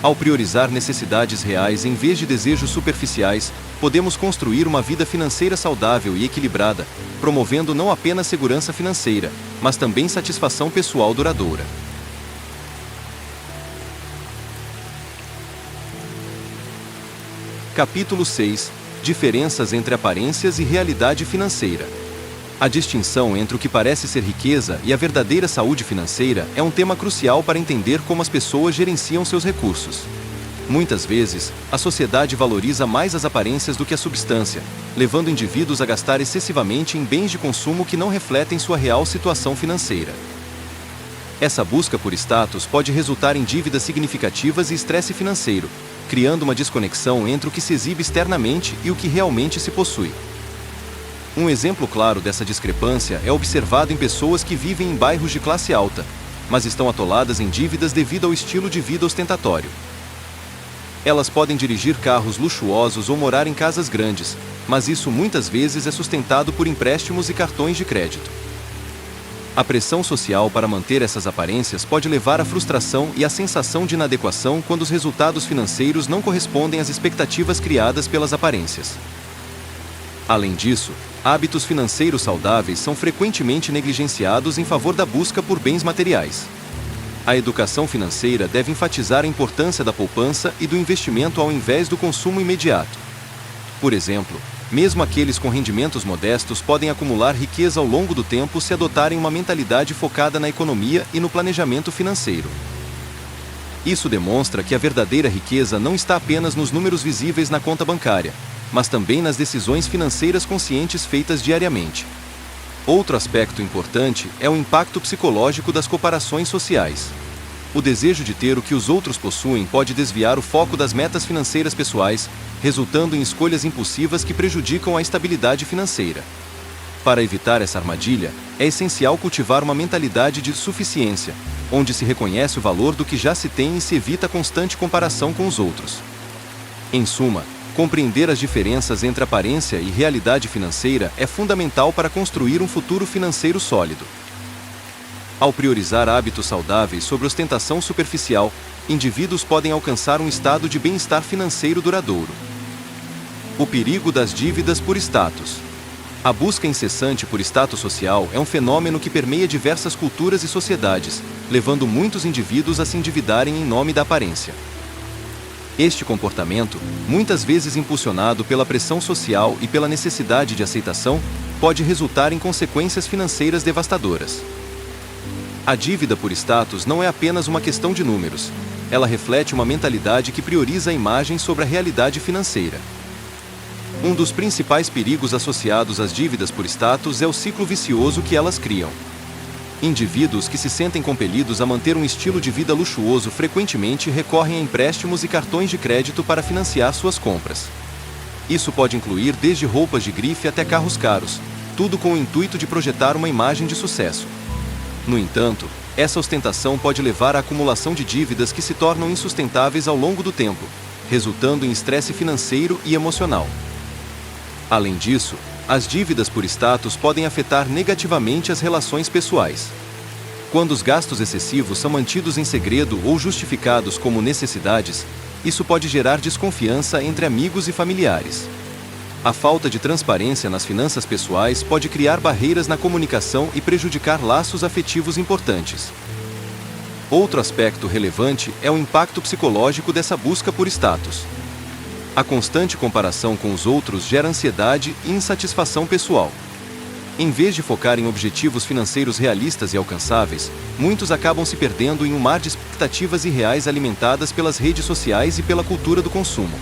Ao priorizar necessidades reais em vez de desejos superficiais, podemos construir uma vida financeira saudável e equilibrada, promovendo não apenas segurança financeira, mas também satisfação pessoal duradoura. Capítulo 6. Diferenças entre aparências e realidade financeira. A distinção entre o que parece ser riqueza e a verdadeira saúde financeira é um tema crucial para entender como as pessoas gerenciam seus recursos. Muitas vezes, a sociedade valoriza mais as aparências do que a substância, levando indivíduos a gastar excessivamente em bens de consumo que não refletem sua real situação financeira. Essa busca por status pode resultar em dívidas significativas e estresse financeiro, criando uma desconexão entre o que se exibe externamente e o que realmente se possui. Um exemplo claro dessa discrepância é observado em pessoas que vivem em bairros de classe alta, mas estão atoladas em dívidas devido ao estilo de vida ostentatório. Elas podem dirigir carros luxuosos ou morar em casas grandes, mas isso muitas vezes é sustentado por empréstimos e cartões de crédito. A pressão social para manter essas aparências pode levar à frustração e à sensação de inadequação quando os resultados financeiros não correspondem às expectativas criadas pelas aparências. Além disso, hábitos financeiros saudáveis são frequentemente negligenciados em favor da busca por bens materiais. A educação financeira deve enfatizar a importância da poupança e do investimento ao invés do consumo imediato. Por exemplo, mesmo aqueles com rendimentos modestos podem acumular riqueza ao longo do tempo se adotarem uma mentalidade focada na economia e no planejamento financeiro. Isso demonstra que a verdadeira riqueza não está apenas nos números visíveis na conta bancária, mas também nas decisões financeiras conscientes feitas diariamente. Outro aspecto importante é o impacto psicológico das comparações sociais. O desejo de ter o que os outros possuem pode desviar o foco das metas financeiras pessoais, resultando em escolhas impulsivas que prejudicam a estabilidade financeira. Para evitar essa armadilha, é essencial cultivar uma mentalidade de suficiência, onde se reconhece o valor do que já se tem e se evita a constante comparação com os outros. Em suma, compreender as diferenças entre aparência e realidade financeira é fundamental para construir um futuro financeiro sólido. Ao priorizar hábitos saudáveis sobre ostentação superficial, indivíduos podem alcançar um estado de bem-estar financeiro duradouro. O perigo das dívidas por status. A busca incessante por status social é um fenômeno que permeia diversas culturas e sociedades, levando muitos indivíduos a se endividarem em nome da aparência. Este comportamento, muitas vezes impulsionado pela pressão social e pela necessidade de aceitação, pode resultar em consequências financeiras devastadoras. A dívida por status não é apenas uma questão de números. Ela reflete uma mentalidade que prioriza a imagem sobre a realidade financeira. Um dos principais perigos associados às dívidas por status é o ciclo vicioso que elas criam. Indivíduos que se sentem compelidos a manter um estilo de vida luxuoso frequentemente recorrem a empréstimos e cartões de crédito para financiar suas compras. Isso pode incluir desde roupas de grife até carros caros, tudo com o intuito de projetar uma imagem de sucesso. No entanto, essa ostentação pode levar à acumulação de dívidas que se tornam insustentáveis ao longo do tempo, resultando em estresse financeiro e emocional. Além disso, as dívidas por status podem afetar negativamente as relações pessoais. Quando os gastos excessivos são mantidos em segredo ou justificados como necessidades, isso pode gerar desconfiança entre amigos e familiares. A falta de transparência nas finanças pessoais pode criar barreiras na comunicação e prejudicar laços afetivos importantes. Outro aspecto relevante é o impacto psicológico dessa busca por status. A constante comparação com os outros gera ansiedade e insatisfação pessoal. Em vez de focar em objetivos financeiros realistas e alcançáveis, muitos acabam se perdendo em um mar de expectativas irreais alimentadas pelas redes sociais e pela cultura do consumo.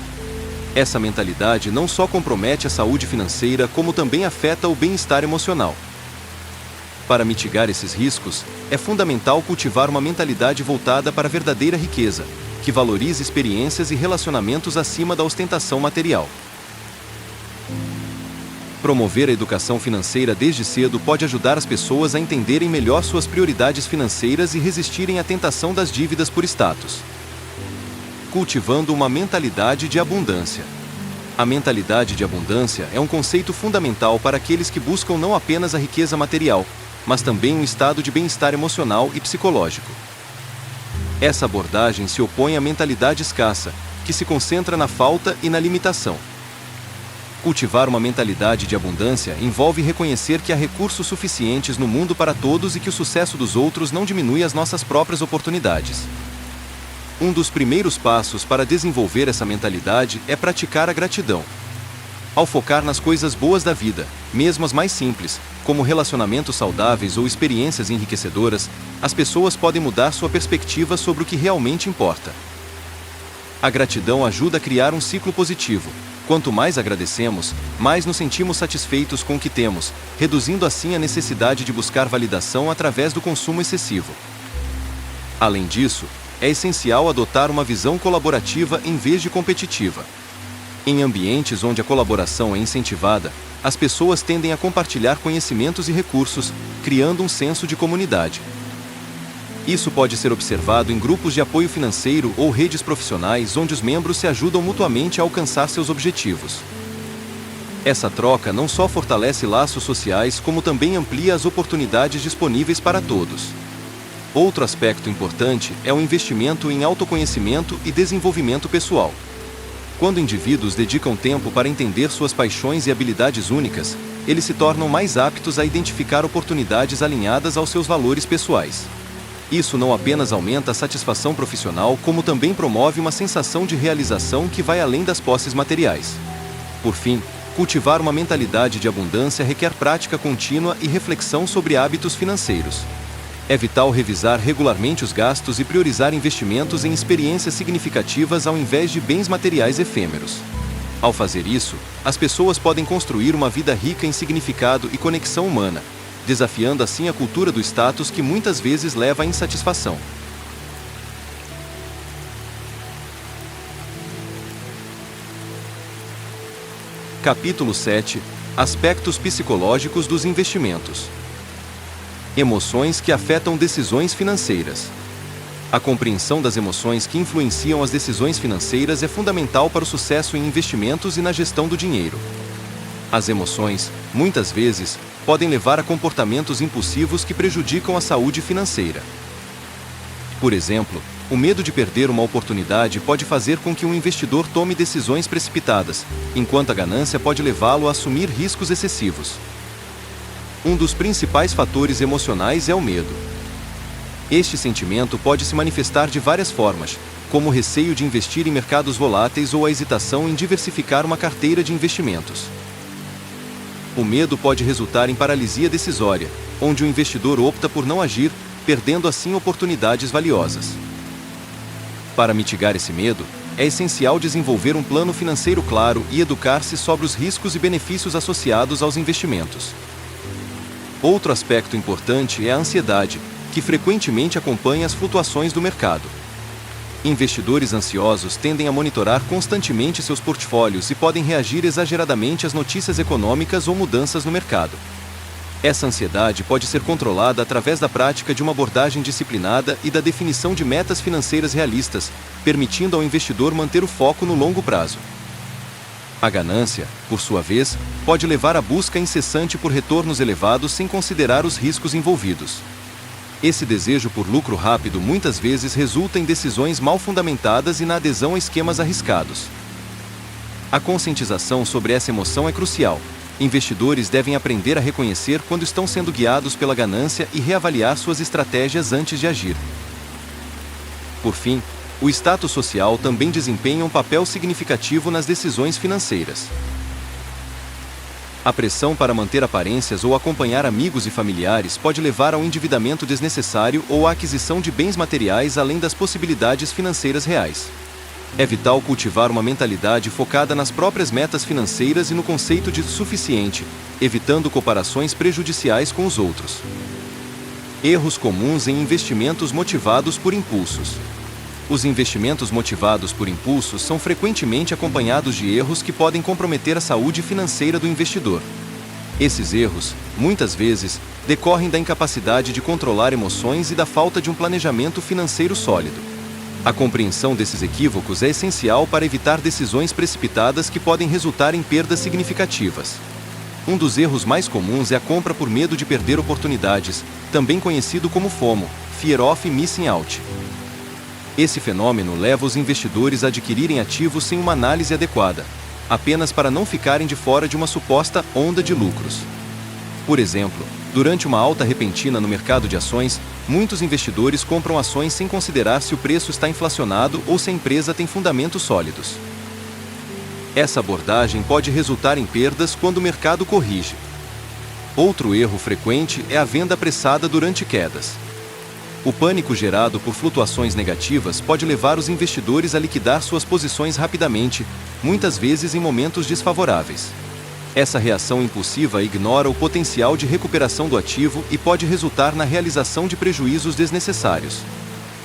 Essa mentalidade não só compromete a saúde financeira, como também afeta o bem-estar emocional. Para mitigar esses riscos, é fundamental cultivar uma mentalidade voltada para a verdadeira riqueza, que valorize experiências e relacionamentos acima da ostentação material. Promover a educação financeira desde cedo pode ajudar as pessoas a entenderem melhor suas prioridades financeiras e resistirem à tentação das dívidas por status. Cultivando uma mentalidade de abundância. A mentalidade de abundância é um conceito fundamental para aqueles que buscam não apenas a riqueza material, mas também um estado de bem-estar emocional e psicológico. Essa abordagem se opõe à mentalidade escassa, que se concentra na falta e na limitação. Cultivar uma mentalidade de abundância envolve reconhecer que há recursos suficientes no mundo para todos e que o sucesso dos outros não diminui as nossas próprias oportunidades. Um dos primeiros passos para desenvolver essa mentalidade é praticar a gratidão. Ao focar nas coisas boas da vida, mesmo as mais simples, como relacionamentos saudáveis ou experiências enriquecedoras, as pessoas podem mudar sua perspectiva sobre o que realmente importa. A gratidão ajuda a criar um ciclo positivo. Quanto mais agradecemos, mais nos sentimos satisfeitos com o que temos, reduzindo assim a necessidade de buscar validação através do consumo excessivo. Além disso, é essencial adotar uma visão colaborativa em vez de competitiva. Em ambientes onde a colaboração é incentivada, as pessoas tendem a compartilhar conhecimentos e recursos, criando um senso de comunidade. Isso pode ser observado em grupos de apoio financeiro ou redes profissionais onde os membros se ajudam mutuamente a alcançar seus objetivos. Essa troca não só fortalece laços sociais, como também amplia as oportunidades disponíveis para todos. Outro aspecto importante é o investimento em autoconhecimento e desenvolvimento pessoal. Quando indivíduos dedicam tempo para entender suas paixões e habilidades únicas, eles se tornam mais aptos a identificar oportunidades alinhadas aos seus valores pessoais. Isso não apenas aumenta a satisfação profissional, como também promove uma sensação de realização que vai além das posses materiais. Por fim, cultivar uma mentalidade de abundância requer prática contínua e reflexão sobre hábitos financeiros. É vital revisar regularmente os gastos e priorizar investimentos em experiências significativas ao invés de bens materiais efêmeros. Ao fazer isso, as pessoas podem construir uma vida rica em significado e conexão humana, desafiando assim a cultura do status que muitas vezes leva à insatisfação. Capítulo 7 – Aspectos psicológicos dos investimentos. Emoções que afetam decisões financeiras. A compreensão das emoções que influenciam as decisões financeiras é fundamental para o sucesso em investimentos e na gestão do dinheiro. As emoções, muitas vezes, podem levar a comportamentos impulsivos que prejudicam a saúde financeira. Por exemplo, o medo de perder uma oportunidade pode fazer com que um investidor tome decisões precipitadas, enquanto a ganância pode levá-lo a assumir riscos excessivos. Um dos principais fatores emocionais é o medo. Este sentimento pode se manifestar de várias formas, como o receio de investir em mercados voláteis ou a hesitação em diversificar uma carteira de investimentos. O medo pode resultar em paralisia decisória, onde o investidor opta por não agir, perdendo assim oportunidades valiosas. Para mitigar esse medo, é essencial desenvolver um plano financeiro claro e educar-se sobre os riscos e benefícios associados aos investimentos. Outro aspecto importante é a ansiedade, que frequentemente acompanha as flutuações do mercado. Investidores ansiosos tendem a monitorar constantemente seus portfólios e podem reagir exageradamente às notícias econômicas ou mudanças no mercado. Essa ansiedade pode ser controlada através da prática de uma abordagem disciplinada e da definição de metas financeiras realistas, permitindo ao investidor manter o foco no longo prazo. A ganância, por sua vez, pode levar à busca incessante por retornos elevados sem considerar os riscos envolvidos. Esse desejo por lucro rápido muitas vezes resulta em decisões mal fundamentadas e na adesão a esquemas arriscados. A conscientização sobre essa emoção é crucial. Investidores devem aprender a reconhecer quando estão sendo guiados pela ganância e reavaliar suas estratégias antes de agir. Por fim, o status social também desempenha um papel significativo nas decisões financeiras. A pressão para manter aparências ou acompanhar amigos e familiares pode levar ao endividamento desnecessário ou à aquisição de bens materiais além das possibilidades financeiras reais. É vital cultivar uma mentalidade focada nas próprias metas financeiras e no conceito de suficiente, evitando comparações prejudiciais com os outros. Erros comuns em investimentos motivados por impulsos. Os investimentos motivados por impulsos são frequentemente acompanhados de erros que podem comprometer a saúde financeira do investidor. Esses erros, muitas vezes, decorrem da incapacidade de controlar emoções e da falta de um planejamento financeiro sólido. A compreensão desses equívocos é essencial para evitar decisões precipitadas que podem resultar em perdas significativas. Um dos erros mais comuns é a compra por medo de perder oportunidades, também conhecido como FOMO, Fear of Missing Out. Esse fenômeno leva os investidores a adquirirem ativos sem uma análise adequada, apenas para não ficarem de fora de uma suposta onda de lucros. Por exemplo, durante uma alta repentina no mercado de ações, muitos investidores compram ações sem considerar se o preço está inflacionado ou se a empresa tem fundamentos sólidos. Essa abordagem pode resultar em perdas quando o mercado corrige. Outro erro frequente é a venda apressada durante quedas. O pânico gerado por flutuações negativas pode levar os investidores a liquidar suas posições rapidamente, muitas vezes em momentos desfavoráveis. Essa reação impulsiva ignora o potencial de recuperação do ativo e pode resultar na realização de prejuízos desnecessários.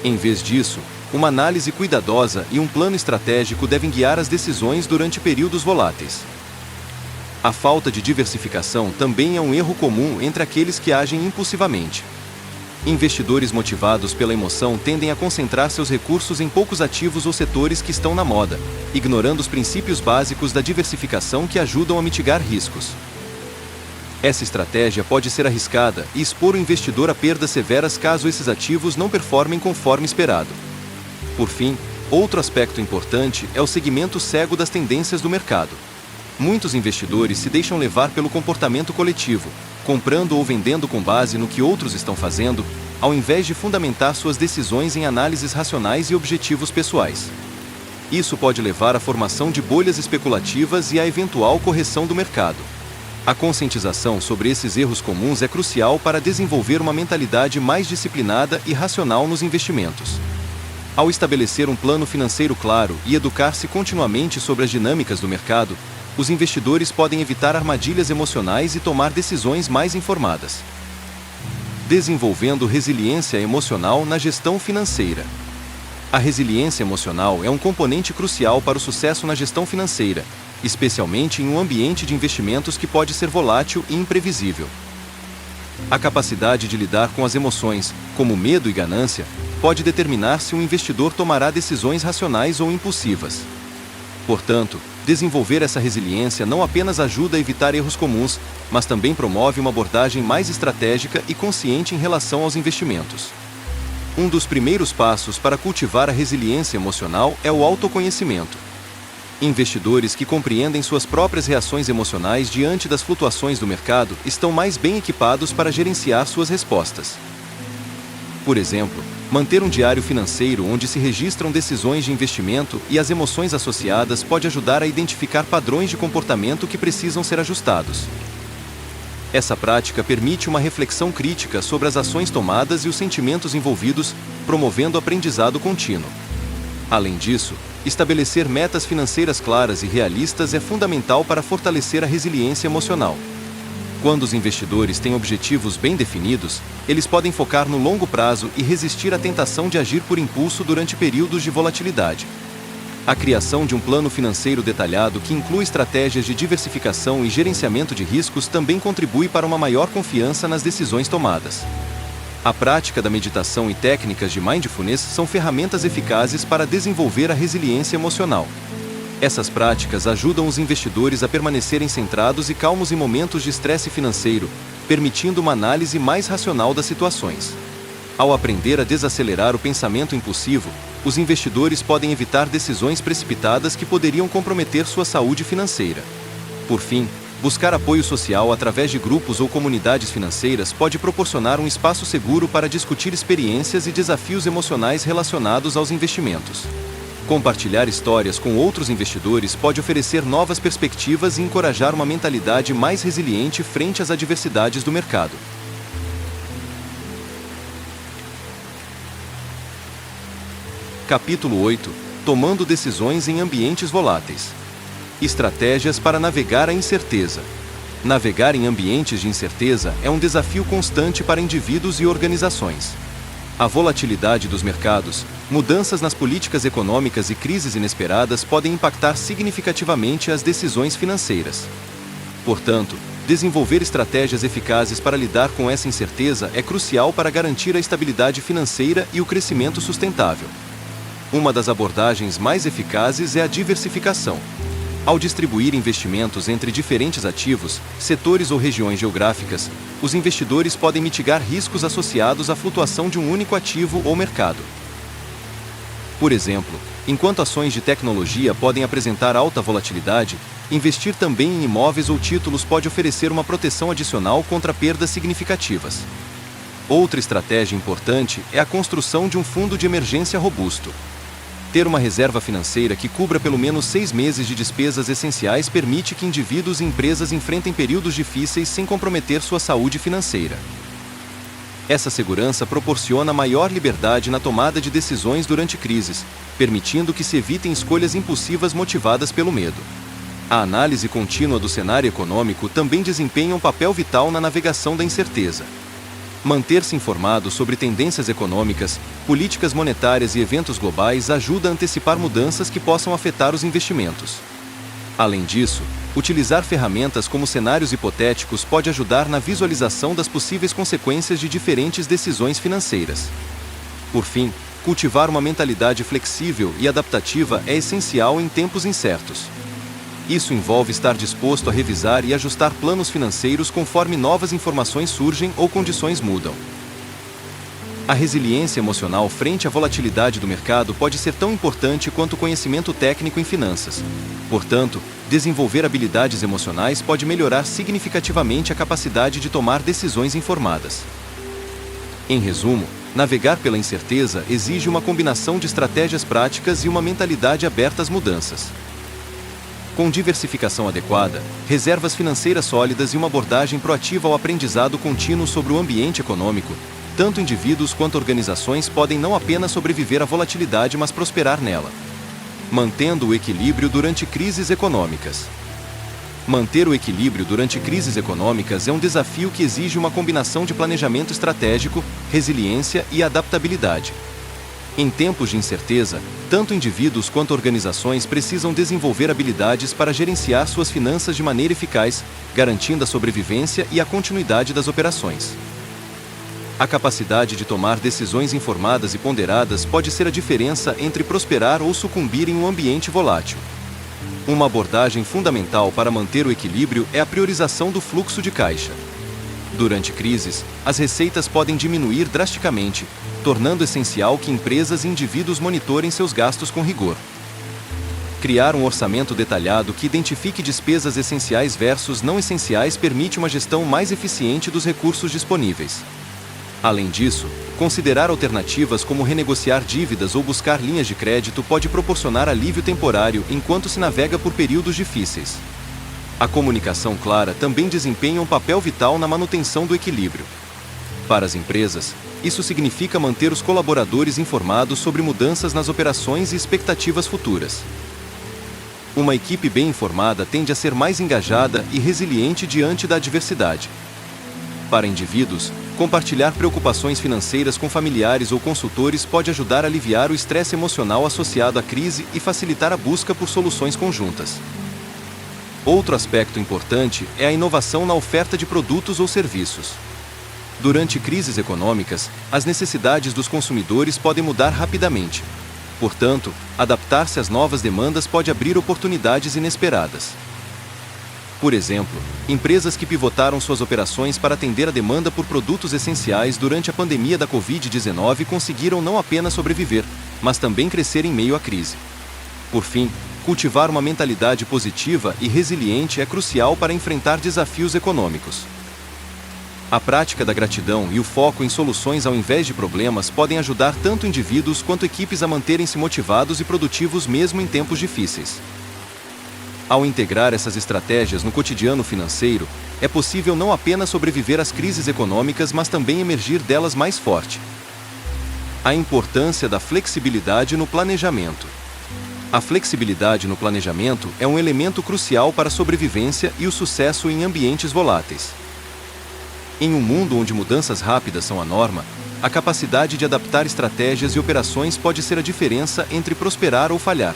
Em vez disso, uma análise cuidadosa e um plano estratégico devem guiar as decisões durante períodos voláteis. A falta de diversificação também é um erro comum entre aqueles que agem impulsivamente. Investidores motivados pela emoção tendem a concentrar seus recursos em poucos ativos ou setores que estão na moda, ignorando os princípios básicos da diversificação que ajudam a mitigar riscos. Essa estratégia pode ser arriscada e expor o investidor a perdas severas caso esses ativos não performem conforme esperado. Por fim, outro aspecto importante é o seguimento cego das tendências do mercado. Muitos investidores se deixam levar pelo comportamento coletivo, comprando ou vendendo com base no que outros estão fazendo, ao invés de fundamentar suas decisões em análises racionais e objetivos pessoais. Isso pode levar à formação de bolhas especulativas e à eventual correção do mercado. A conscientização sobre esses erros comuns é crucial para desenvolver uma mentalidade mais disciplinada e racional nos investimentos. Ao estabelecer um plano financeiro claro e educar-se continuamente sobre as dinâmicas do mercado, os investidores podem evitar armadilhas emocionais e tomar decisões mais informadas. Desenvolvendo resiliência emocional na gestão financeira. A resiliência emocional é um componente crucial para o sucesso na gestão financeira, especialmente em um ambiente de investimentos que pode ser volátil e imprevisível. A capacidade de lidar com as emoções, como medo e ganância, pode determinar se um investidor tomará decisões racionais ou impulsivas. Portanto, desenvolver essa resiliência não apenas ajuda a evitar erros comuns, mas também promove uma abordagem mais estratégica e consciente em relação aos investimentos. Um dos primeiros passos para cultivar a resiliência emocional é o autoconhecimento. Investidores que compreendem suas próprias reações emocionais diante das flutuações do mercado estão mais bem equipados para gerenciar suas respostas. Por exemplo, manter um diário financeiro onde se registram decisões de investimento e as emoções associadas pode ajudar a identificar padrões de comportamento que precisam ser ajustados. Essa prática permite uma reflexão crítica sobre as ações tomadas e os sentimentos envolvidos, promovendo aprendizado contínuo. Além disso, estabelecer metas financeiras claras e realistas é fundamental para fortalecer a resiliência emocional. Quando os investidores têm objetivos bem definidos, eles podem focar no longo prazo e resistir à tentação de agir por impulso durante períodos de volatilidade. A criação de um plano financeiro detalhado que inclui estratégias de diversificação e gerenciamento de riscos também contribui para uma maior confiança nas decisões tomadas. A prática da meditação e técnicas de mindfulness são ferramentas eficazes para desenvolver a resiliência emocional. Essas práticas ajudam os investidores a permanecerem centrados e calmos em momentos de estresse financeiro, permitindo uma análise mais racional das situações. Ao aprender a desacelerar o pensamento impulsivo, os investidores podem evitar decisões precipitadas que poderiam comprometer sua saúde financeira. Por fim, Buscar apoio social através de grupos ou comunidades financeiras pode proporcionar um espaço seguro para discutir experiências e desafios emocionais relacionados aos investimentos. Compartilhar histórias com outros investidores pode oferecer novas perspectivas e encorajar uma mentalidade mais resiliente frente às adversidades do mercado. Capítulo 8. Tomando decisões em ambientes voláteis. Estratégias para navegar a incerteza. Navegar em ambientes de incerteza é um desafio constante para indivíduos e organizações. A volatilidade dos mercados, mudanças nas políticas econômicas e crises inesperadas podem impactar significativamente as decisões financeiras. Portanto, desenvolver estratégias eficazes para lidar com essa incerteza é crucial para garantir a estabilidade financeira e o crescimento sustentável. Uma das abordagens mais eficazes é a diversificação. Ao distribuir investimentos entre diferentes ativos, setores ou regiões geográficas, os investidores podem mitigar riscos associados à flutuação de um único ativo ou mercado. Por exemplo, enquanto ações de tecnologia podem apresentar alta volatilidade, investir também em imóveis ou títulos pode oferecer uma proteção adicional contra perdas significativas. Outra estratégia importante é a construção de um fundo de emergência robusto. Ter uma reserva financeira que cubra pelo menos 6 meses de despesas essenciais permite que indivíduos e empresas enfrentem períodos difíceis sem comprometer sua saúde financeira. Essa segurança proporciona maior liberdade na tomada de decisões durante crises, permitindo que se evitem escolhas impulsivas motivadas pelo medo. A análise contínua do cenário econômico também desempenha um papel vital na navegação da incerteza. Manter-se informado sobre tendências econômicas, políticas monetárias e eventos globais ajuda a antecipar mudanças que possam afetar os investimentos. Além disso, utilizar ferramentas como cenários hipotéticos pode ajudar na visualização das possíveis consequências de diferentes decisões financeiras. Por fim, cultivar uma mentalidade flexível e adaptativa é essencial em tempos incertos. Isso envolve estar disposto a revisar e ajustar planos financeiros conforme novas informações surgem ou condições mudam. A resiliência emocional frente à volatilidade do mercado pode ser tão importante quanto o conhecimento técnico em finanças. Portanto, desenvolver habilidades emocionais pode melhorar significativamente a capacidade de tomar decisões informadas. Em resumo, navegar pela incerteza exige uma combinação de estratégias práticas e uma mentalidade aberta às mudanças. Com diversificação adequada, reservas financeiras sólidas e uma abordagem proativa ao aprendizado contínuo sobre o ambiente econômico, tanto indivíduos quanto organizações podem não apenas sobreviver à volatilidade, mas prosperar nela. Mantendo o equilíbrio durante crises econômicas. Manter o equilíbrio durante crises econômicas é um desafio que exige uma combinação de planejamento estratégico, resiliência e adaptabilidade. Em tempos de incerteza, tanto indivíduos quanto organizações precisam desenvolver habilidades para gerenciar suas finanças de maneira eficaz, garantindo a sobrevivência e a continuidade das operações. A capacidade de tomar decisões informadas e ponderadas pode ser a diferença entre prosperar ou sucumbir em um ambiente volátil. Uma abordagem fundamental para manter o equilíbrio é a priorização do fluxo de caixa. Durante crises, as receitas podem diminuir drasticamente, tornando essencial que empresas e indivíduos monitorem seus gastos com rigor. Criar um orçamento detalhado que identifique despesas essenciais versus não essenciais permite uma gestão mais eficiente dos recursos disponíveis. Além disso, considerar alternativas como renegociar dívidas ou buscar linhas de crédito pode proporcionar alívio temporário enquanto se navega por períodos difíceis. A comunicação clara também desempenha um papel vital na manutenção do equilíbrio. Para as empresas, isso significa manter os colaboradores informados sobre mudanças nas operações e expectativas futuras. Uma equipe bem informada tende a ser mais engajada e resiliente diante da adversidade. Para indivíduos, compartilhar preocupações financeiras com familiares ou consultores pode ajudar a aliviar o estresse emocional associado à crise e facilitar a busca por soluções conjuntas. Outro aspecto importante é a inovação na oferta de produtos ou serviços. Durante crises econômicas, as necessidades dos consumidores podem mudar rapidamente. Portanto, adaptar-se às novas demandas pode abrir oportunidades inesperadas. Por exemplo, empresas que pivotaram suas operações para atender a demanda por produtos essenciais durante a pandemia da Covid-19 conseguiram não apenas sobreviver, mas também crescer em meio à crise. Por fim, cultivar uma mentalidade positiva e resiliente é crucial para enfrentar desafios econômicos. A prática da gratidão e o foco em soluções ao invés de problemas podem ajudar tanto indivíduos quanto equipes a manterem-se motivados e produtivos mesmo em tempos difíceis. Ao integrar essas estratégias no cotidiano financeiro, é possível não apenas sobreviver às crises econômicas, mas também emergir delas mais forte. A importância da flexibilidade no planejamento. A flexibilidade no planejamento é um elemento crucial para a sobrevivência e o sucesso em ambientes voláteis. Em um mundo onde mudanças rápidas são a norma, a capacidade de adaptar estratégias e operações pode ser a diferença entre prosperar ou falhar.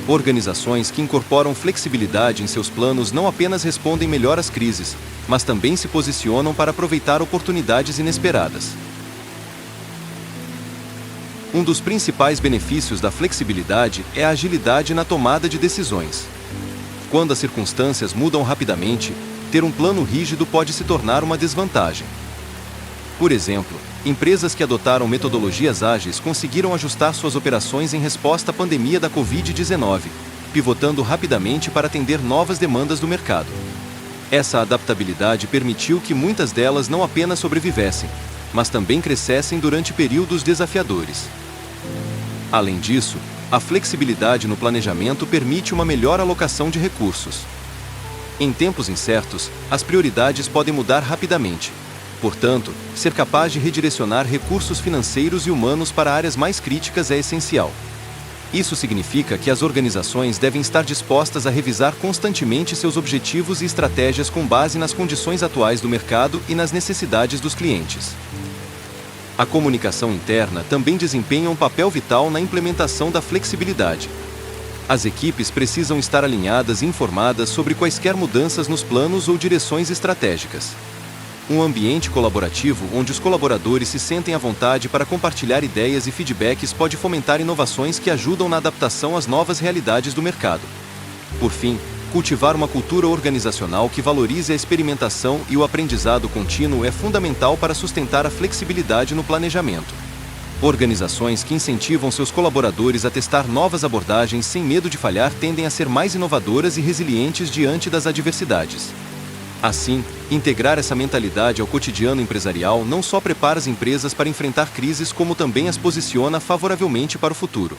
Organizações que incorporam flexibilidade em seus planos não apenas respondem melhor às crises, mas também se posicionam para aproveitar oportunidades inesperadas. Um dos principais benefícios da flexibilidade é a agilidade na tomada de decisões. Quando as circunstâncias mudam rapidamente, ter um plano rígido pode se tornar uma desvantagem. Por exemplo, empresas que adotaram metodologias ágeis conseguiram ajustar suas operações em resposta à pandemia da Covid-19, pivotando rapidamente para atender novas demandas do mercado. Essa adaptabilidade permitiu que muitas delas não apenas sobrevivessem, mas também crescessem durante períodos desafiadores. Além disso, a flexibilidade no planejamento permite uma melhor alocação de recursos. Em tempos incertos, as prioridades podem mudar rapidamente. Portanto, ser capaz de redirecionar recursos financeiros e humanos para áreas mais críticas é essencial. Isso significa que as organizações devem estar dispostas a revisar constantemente seus objetivos e estratégias com base nas condições atuais do mercado e nas necessidades dos clientes. A comunicação interna também desempenha um papel vital na implementação da flexibilidade. As equipes precisam estar alinhadas e informadas sobre quaisquer mudanças nos planos ou direções estratégicas. Um ambiente colaborativo onde os colaboradores se sentem à vontade para compartilhar ideias e feedbacks pode fomentar inovações que ajudam na adaptação às novas realidades do mercado. Por fim, cultivar uma cultura organizacional que valorize a experimentação e o aprendizado contínuo é fundamental para sustentar a flexibilidade no planejamento. Organizações que incentivam seus colaboradores a testar novas abordagens sem medo de falhar tendem a ser mais inovadoras e resilientes diante das adversidades. Assim, integrar essa mentalidade ao cotidiano empresarial não só prepara as empresas para enfrentar crises, como também as posiciona favoravelmente para o futuro.